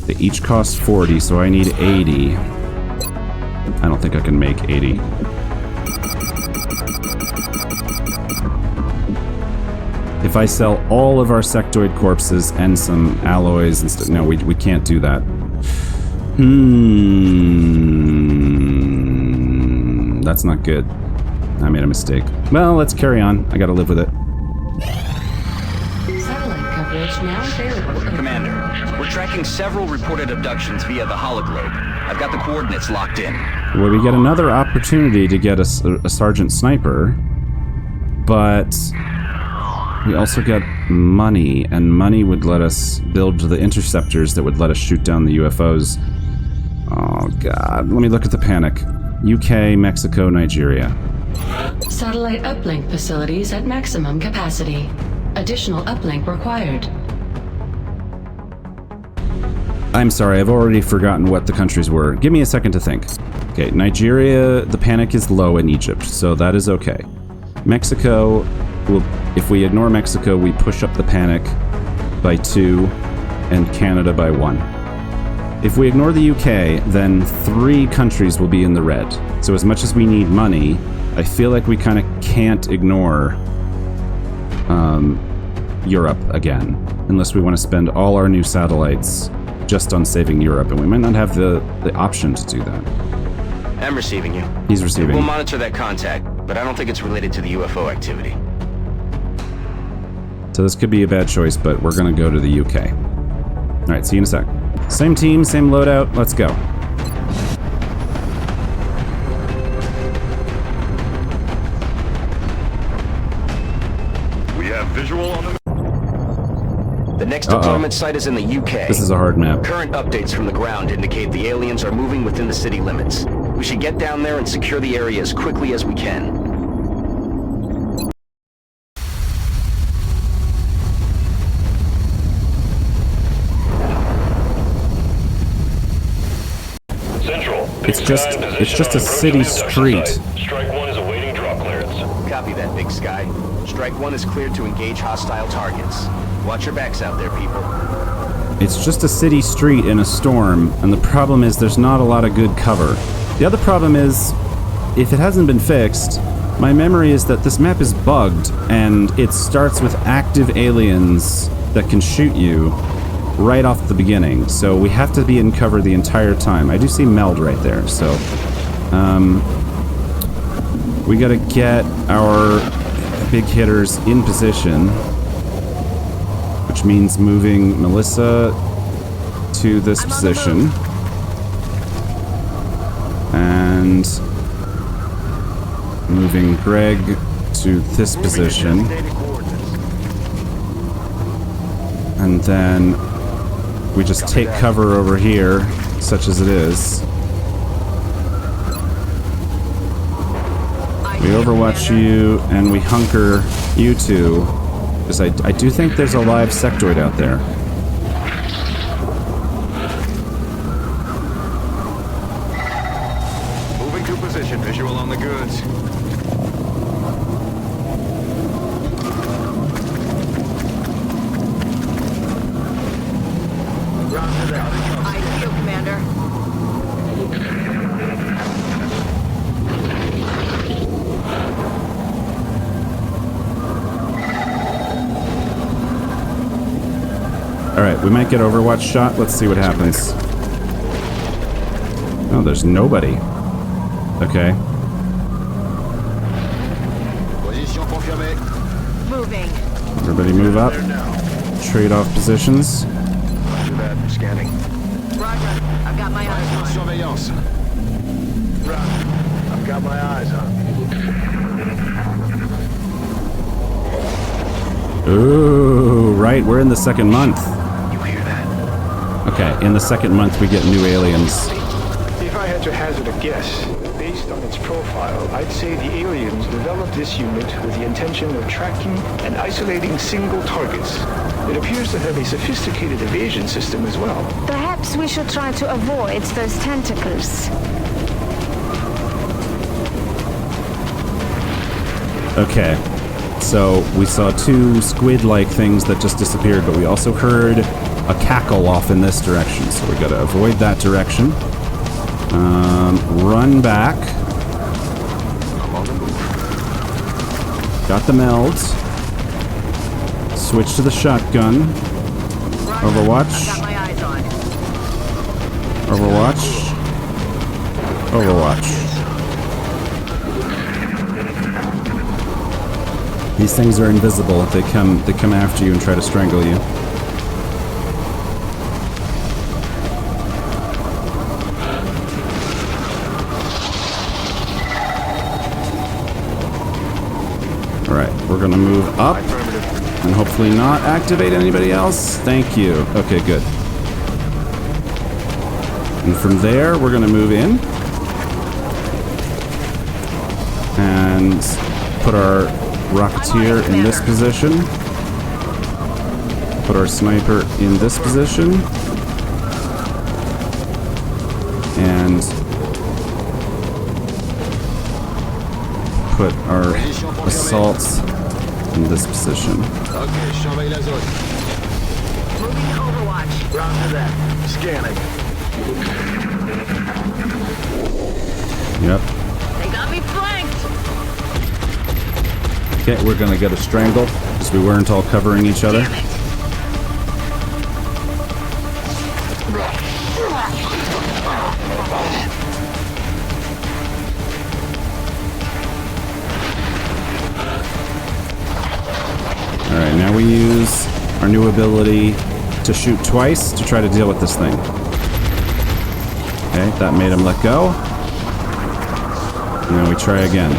they each cost 40, so I need 80. I don't think I can make 80. If I sell all of our sectoid corpses and some alloys and stuff, no, we can't do that. That's not good. I made a mistake. Well, let's carry on. I gotta live with it. Satellite coverage now available. Commander, we're tracking several reported abductions via the hologlobe. I've got the coordinates locked in. Well, we get another opportunity to get a sergeant sniper, but we also get money, and money would let us build the interceptors that would let us shoot down the UFOs. Oh god, let me look at the panic. UK, Mexico, Nigeria. Satellite uplink facilities at maximum capacity. Additional uplink required. I'm sorry, I've already forgotten what the countries were. Give me a second to think. Okay, Nigeria, the panic is low in Egypt, so that is okay. Mexico, if we ignore Mexico, we push up the panic by 2 and Canada by 1. If we ignore the UK, then 3 countries will be in the red. So as much as we need money, I feel like we kind of can't ignore Europe again, unless we want to spend all our new satellites just on saving Europe, and we might not have the option to do that. I'm receiving you. He's receiving. We'll monitor that contact, but I don't think it's related to the UFO activity. So this could be a bad choice, but we're going to go to the UK. Alright, see you in a sec. Same team, same loadout, let's go. We have visual on the... The next deployment site is in the UK. This is a hard map. Current updates from the ground indicate the aliens are moving within the city limits. We should get down there and secure the area as quickly as we can. Central. It's just a city street. Strike 1 Big Sky. Strike 1 is cleared to engage hostile targets. Watch your backs out there, people. It's just a city street in a storm, and the problem is there's not a lot of good cover. The other problem is, if it hasn't been fixed, my memory is that this map is bugged, and it starts with active aliens that can shoot you right off the beginning. So we have to be in cover the entire time. I do see Meld right there, so... we gotta get our big hitters in position, which means moving Melissa to this position. And moving Greg to this position. And then we just take cover over here, such as it is. We overwatch you, and we hunker you two, because I do think there's a live sectoid out there. Moving to position, visual on the goods. I feel, Commander. Alright, we might get Overwatch shot. Let's see what happens. Oh, there's nobody. Okay. Position confirmée. Moving. Everybody move up. Trade off positions. Do that. Scanning. Roger. I've got my eyes on. Surveillance. Roger. I've got my eyes on. Ooh, right. We're in the second month. You hear that? Okay, in the second month we get new aliens. If I had to hazard a guess, based on its profile, I'd say the aliens developed this unit with the intention of tracking and isolating single targets. It appears to have a sophisticated evasion system as well. Perhaps we should try to avoid those tentacles. Okay, so we saw two squid-like things that just disappeared, but we also heard a cackle off in this direction, so we gotta avoid that direction. Run back. Got the melds. Switch to the shotgun. Overwatch. Got my eyes on. Overwatch. Overwatch. These things are invisible. They come after you and try to strangle you. Alright, we're gonna move up and hopefully not activate anybody else. Thank you. Okay, good. And from there, we're gonna move in and put our Rocketeer in this position. Put our sniper in this position. And put our assaults in this position. Okay, surveille la zone. Moving to Overwatch. Roger that. Scanning. Yep. They got me flanked. Okay, we're gonna get a strangle because we weren't all covering each other. Damn it. Alright, now we use our new ability to shoot twice to try to deal with this thing. Okay, that made him let go. And then we try again.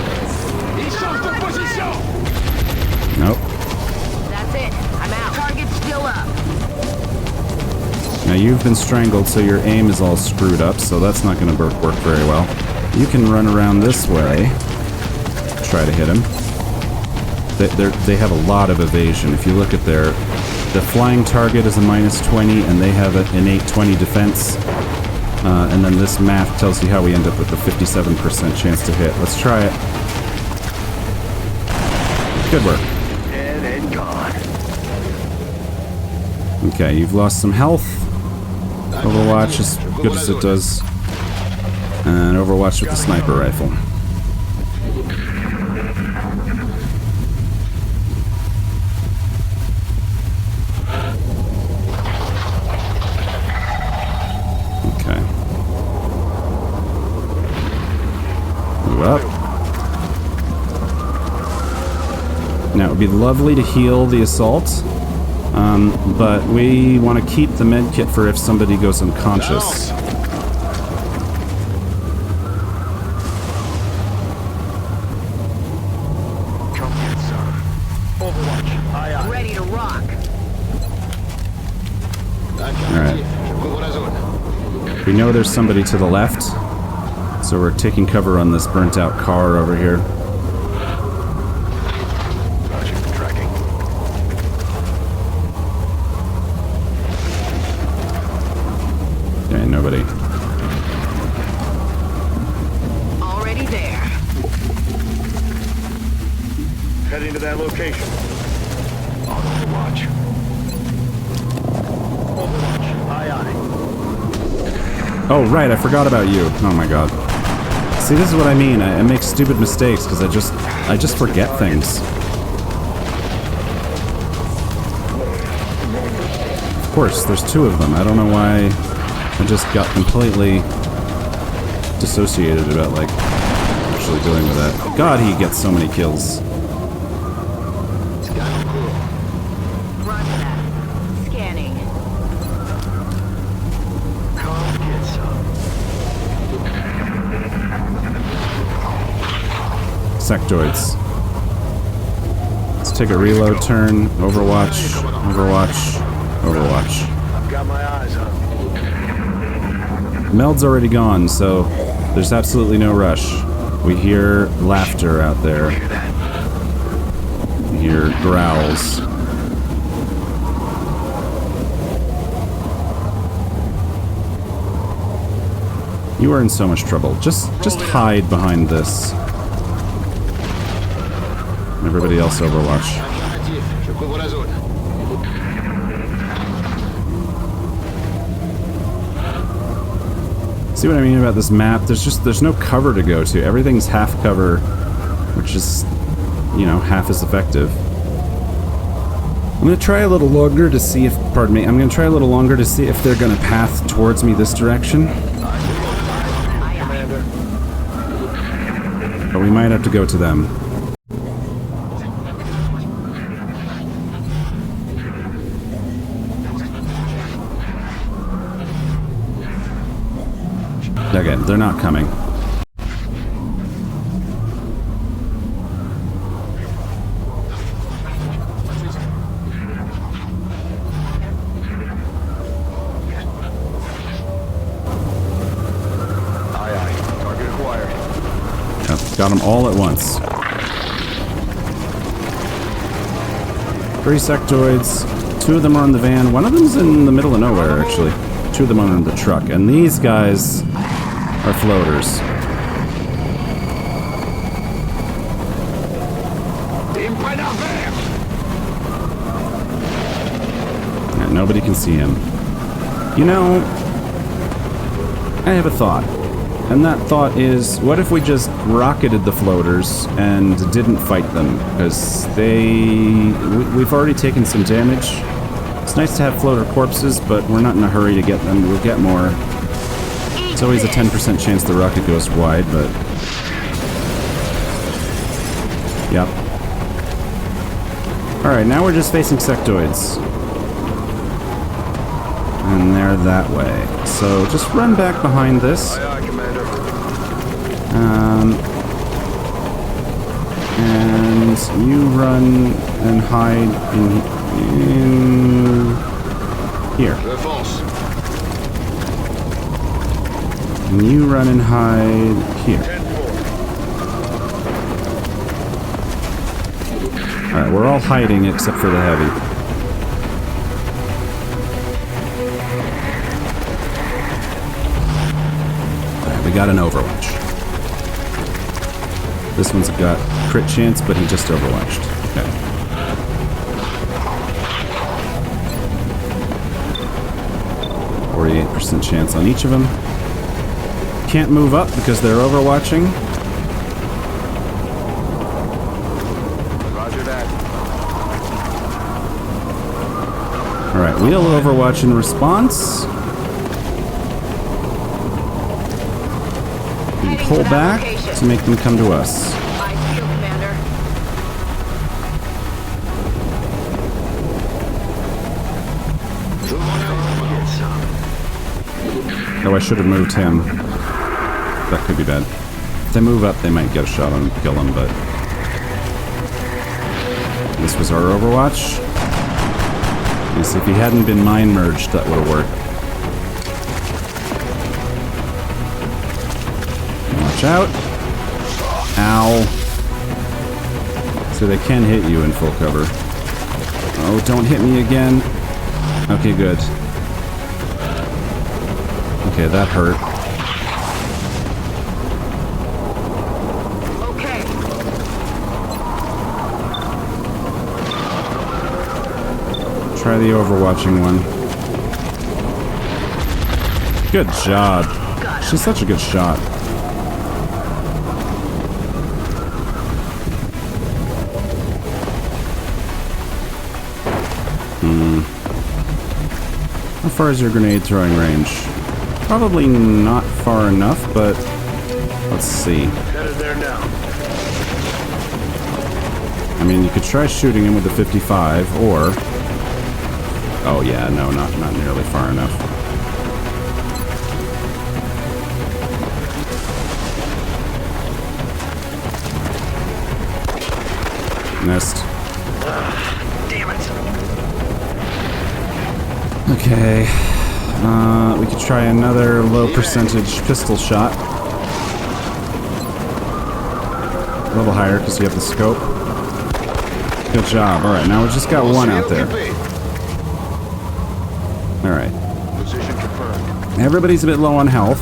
Nope. That's it. I'm out. Target's still up. Now you've been strangled, so your aim is all screwed up, so that's not going to work very well. You can run around this way. Try to hit him. They have a lot of evasion. If you look at the flying target is a -20, and they have an innate 20 defense. And then this math tells you how we end up with a 57% chance to hit. Let's try it. Good work. Dead and gone. Okay, you've lost some health. Overwatch as good as it does. And Overwatch with the sniper rifle. Okay. Move up. Now, it would be lovely to heal the assault, but we want to keep the med kit for if somebody goes unconscious. Ready to rock. Alright. We know there's somebody to the left, so we're taking cover on this burnt out car over here. Okay, nobody. Already there. Heading to that location. On Overwatch. Overwatch. Aye, aye. Oh, right, I forgot about you. Oh my god. See, this is what I mean. I make stupid mistakes because I just forget things. Of course, there's two of them. I don't know why I just got completely dissociated about, like, actually dealing with that. God, he gets so many kills. Roger that. Scanning. Come get some. Sectoids. Let's take a reload turn. Overwatch. Overwatch. Overwatch. I've got my eyes on him. Meld's already gone, so there's absolutely no rush. We hear laughter out there. We hear growls. You are in so much trouble. Just hide behind this. Everybody else Overwatch. See what I mean about this map? There's no cover to go to. Everything's half cover, which is, you know, half as effective. I'm gonna try a little longer to see if, pardon me, I'm gonna try a little longer to see if they're gonna path towards me this direction. But we might have to go to them. Okay, they're not coming. Aye, aye. Target acquired. Yep, got them all at once. 3 sectoids. 2 of them are in the van. One of them's in the middle of nowhere, actually. 2 of them are in the truck. And these guys are floaters. Yeah, nobody can see him. You know, I have a thought. And that thought is, what if we just rocketed the floaters and didn't fight them? Because we've already taken some damage. It's nice to have floater corpses, but we're not in a hurry to get them. We'll get more. It's always a 10% chance the rocket goes wide, but... Yep. Alright, now we're just facing sectoids. And they're that way. So just run back behind this. Aye, aye, Commander. And you run and hide in here. False. And you run and hide here. 10-4. Alright, we're all hiding except for the heavy. Alright, we got an Overwatch. This one's got crit chance, but he just Overwatched. Okay. 48% chance on each of them. Can't move up because they're overwatching. Roger that. Alright, we'll overwatch in response. And pull back to make them come to us. Eyes peeled, Commander. Oh, I should have moved him. That could be bad. If they move up, they might get a shot on him, kill him, but... This was our overwatch. Yes, if he hadn't been mind merged, that would have worked. Watch out. Ow. So they can hit you in full cover. Oh, don't hit me again. Okay, good. Okay, that hurt. Okay. Try the overwatching one. Good job. She's such a good shot. How far is your grenade throwing range? Probably not far enough, but let's see. Headed there now. I mean, you could try shooting him with the 55, or... Oh yeah, no, not nearly far enough. Missed. Damn it. Okay. We could try another low percentage pistol shot. A little higher because you have the scope. Good job. Alright, now we've just got one out there. Alright. Position confirmed. Everybody's a bit low on health.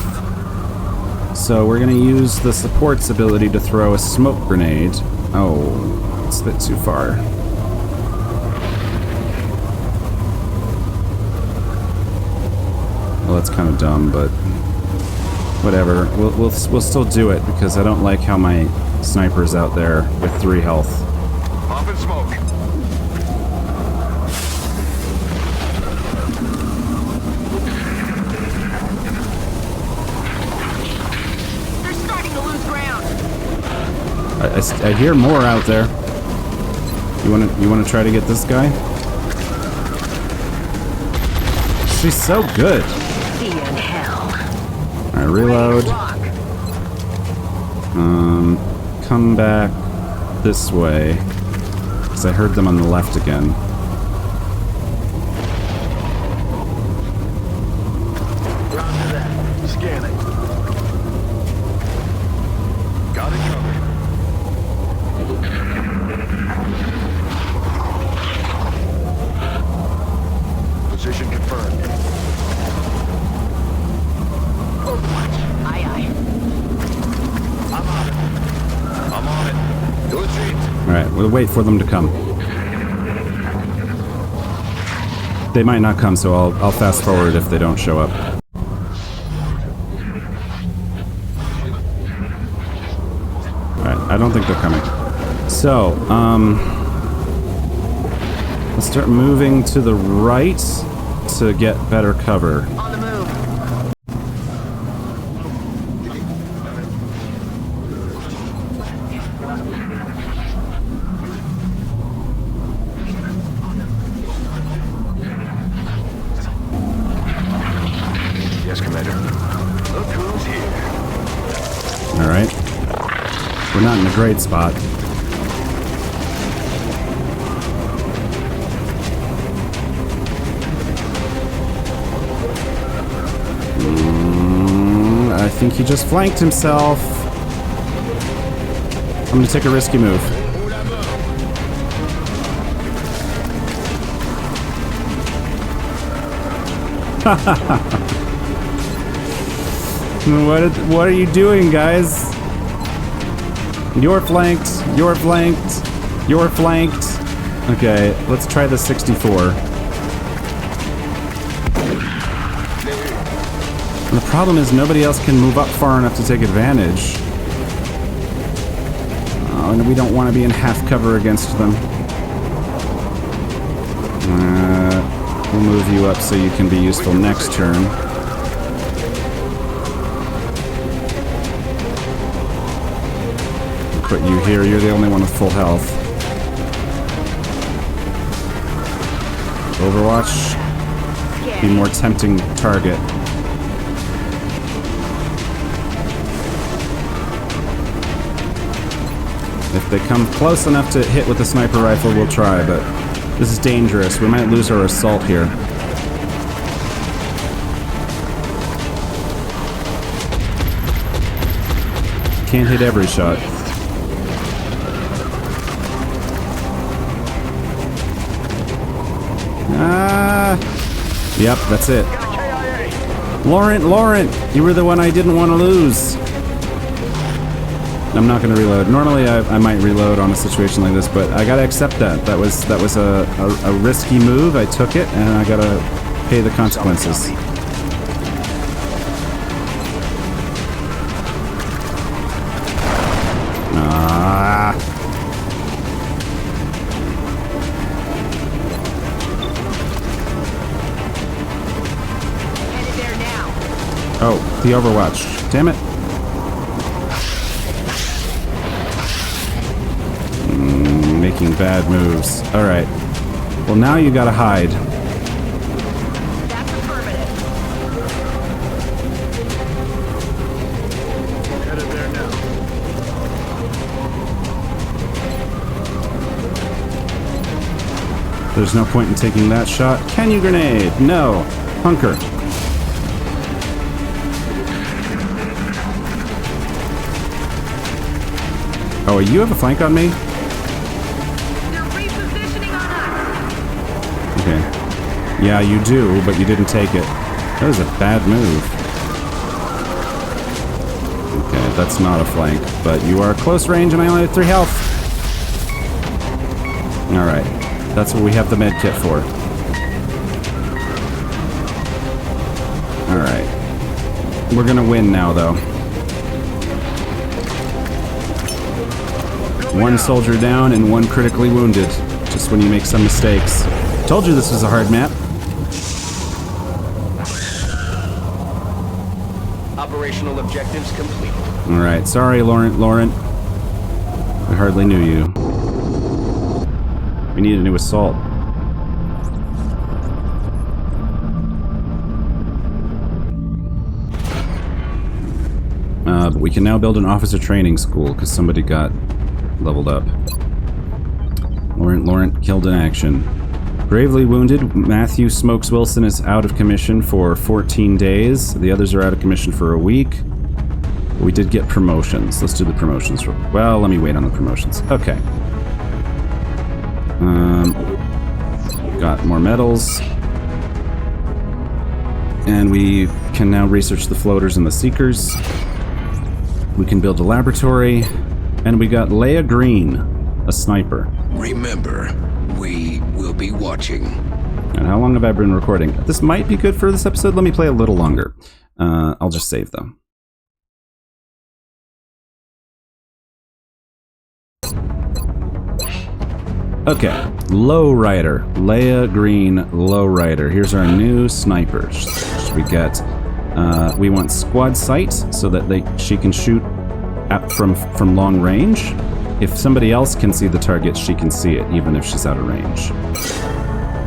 So we're going to use the support's ability to throw a smoke grenade. Oh, it's a bit too far. Well, that's kind of dumb, but whatever. We'll still do it because I don't like how my sniper's out there with 3 health. Pump and smoke. They're starting to lose ground. I hear more out there. You wanna try to get this guy? She's so good. See you in hell. Alright, reload. Come back this way. Because I heard them on the left again. Roger that. Scanning. Got it covered. Position confirmed. Aye, aye. I'm on it. Do it, James. Alright, we'll wait for them to come. They might not come, so I'll fast forward if they don't show up. Alright, I don't think they're coming. So, let's start moving to the right to get better cover. On the move. Yes, Commander. Look who's here. Alright. We're not in a great spot. I think he just flanked himself. I'm gonna take a risky move. What are you doing, guys? You're flanked. You're flanked. You're flanked. Okay, let's try the 64. And the problem is nobody else can move up far enough to take advantage. Oh, and we don't want to be in half cover against them. We'll move you up so you can be useful next turn. Put you here. You're the only one with full health. Overwatch. Be more tempting target. If they come close enough to hit with the sniper rifle, we'll try, but this is dangerous. We might lose our assault here. Can't hit every shot. Yep, that's it. Laurent, you were the one I didn't want to lose. I'm not going to reload. Normally, I might reload on a situation like this, but I gotta accept that. That was a risky move. I took it, and I gotta pay the consequences. Oh, the Overwatch. Damn it. Making bad moves. Alright. Well, now you gotta hide. That's affirmative. Headed there now. There's no point in taking that shot. Can you grenade? No. Hunker. Oh, you have a flank on me? They're repositioning on us. Okay. Yeah, you do, but you didn't take it. That was a bad move. Okay, that's not a flank, but you are close range and I only have 3 health. Alright. That's what we have the med kit for. Alright. We're gonna win now, though. 1 soldier down and 1 critically wounded. Just when you make some mistakes. Told you this was a hard map. Operational objectives complete. Alright, sorry, Laurent. I hardly knew you. We need a new assault. But we can now build an officer training school because somebody got leveled up. Laurent killed in action. Gravely wounded, Matthew Smokes Wilson is out of commission for 14 days. The others are out of commission for a week. We did get promotions. Let's do the promotions. Well, let me wait on the promotions. Okay. Got more medals. And we can now research the floaters and the seekers. We can build a laboratory. And we got Leia Green, a sniper. Remember, we will be watching. And how long have I been recording? This might be good for this episode. Let me play a little longer. I'll just save, though. Okay, Lowrider. Leia Green Lowrider. Here's our new snipers. We get, we want squad sight so that she can shoot from long range. If somebody else can see the target, she can see it, even if she's out of range.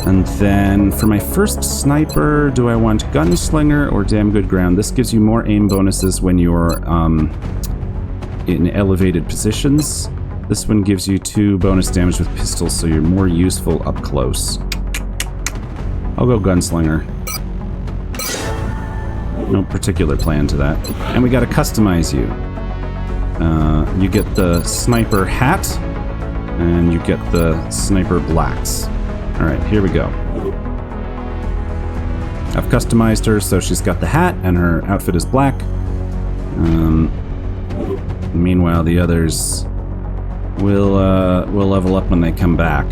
And then for my first sniper, do I want gunslinger or damn good ground? This gives you more aim bonuses when you're in elevated positions. This one gives you 2 bonus damage with pistols, so you're more useful up close. I'll go gunslinger. No particular plan to that. And we gotta customize you. You get the sniper hat, and you get the sniper blacks. Alright, here we go. I've customized her so she's got the hat, and her outfit is black. Meanwhile, the others We'll level up when they come back.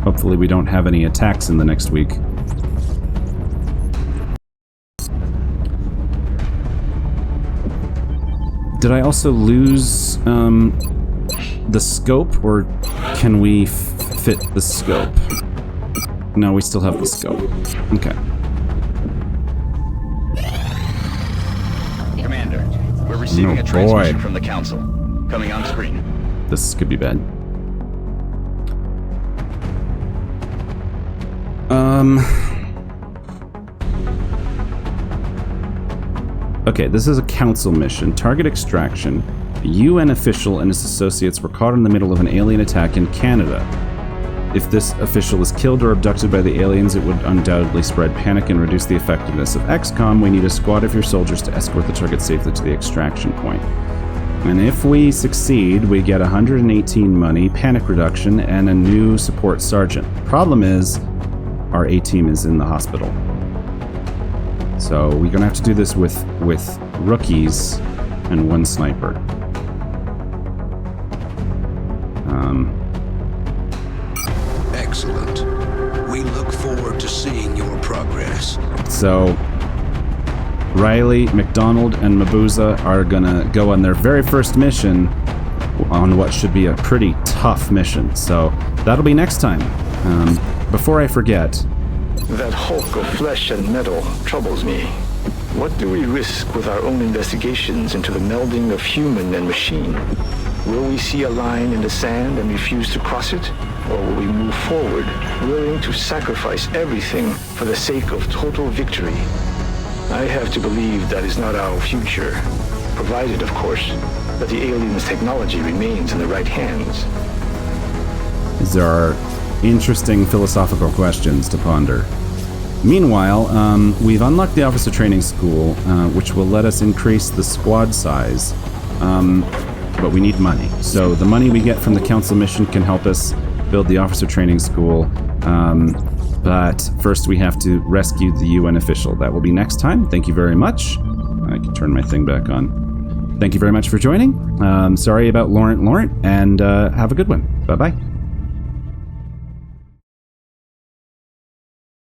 Hopefully we don't have any attacks in the next week. Did I also lose the scope, or can we fit the scope? No, we still have the scope. Okay. Commander, we're receiving a transmission from the Council. Coming on screen. This could be bad. Okay, this is a council mission. Target extraction. A UN official and his associates were caught in the middle of an alien attack in Canada. If this official is killed or abducted by the aliens, it would undoubtedly spread panic and reduce the effectiveness of XCOM. We need a squad of your soldiers to escort the target safely to the extraction point. And if we succeed, we get 118 money, panic reduction, and a new support sergeant. Problem is, our A-team is in the hospital. So we're gonna have to do this with rookies and one sniper. Excellent. We look forward to seeing your progress. So Riley, McDonald, and Mabuza are gonna go on their very first mission on what should be a pretty tough mission. So that'll be next time. Before I forget, That hulk of flesh and metal troubles me. What do we risk with our own investigations into the melding of human and machine? Will we see a line in the sand and refuse to cross it? Or will we move forward, willing to sacrifice everything for the sake of total victory? I have to believe that is not our future, provided, of course, that the aliens' technology remains in the right hands. these are interesting philosophical questions to ponder. Meanwhile, we've unlocked the Officer Training School, which will let us increase the squad size, but we need money. So the money we get from the Council mission can help us build the Officer Training School, but first we have to rescue the UN official. That will be next time. Thank you very much. I can turn my thing back on. Thank you very much for joining. Sorry about Laurent, and have a good one. Bye-bye.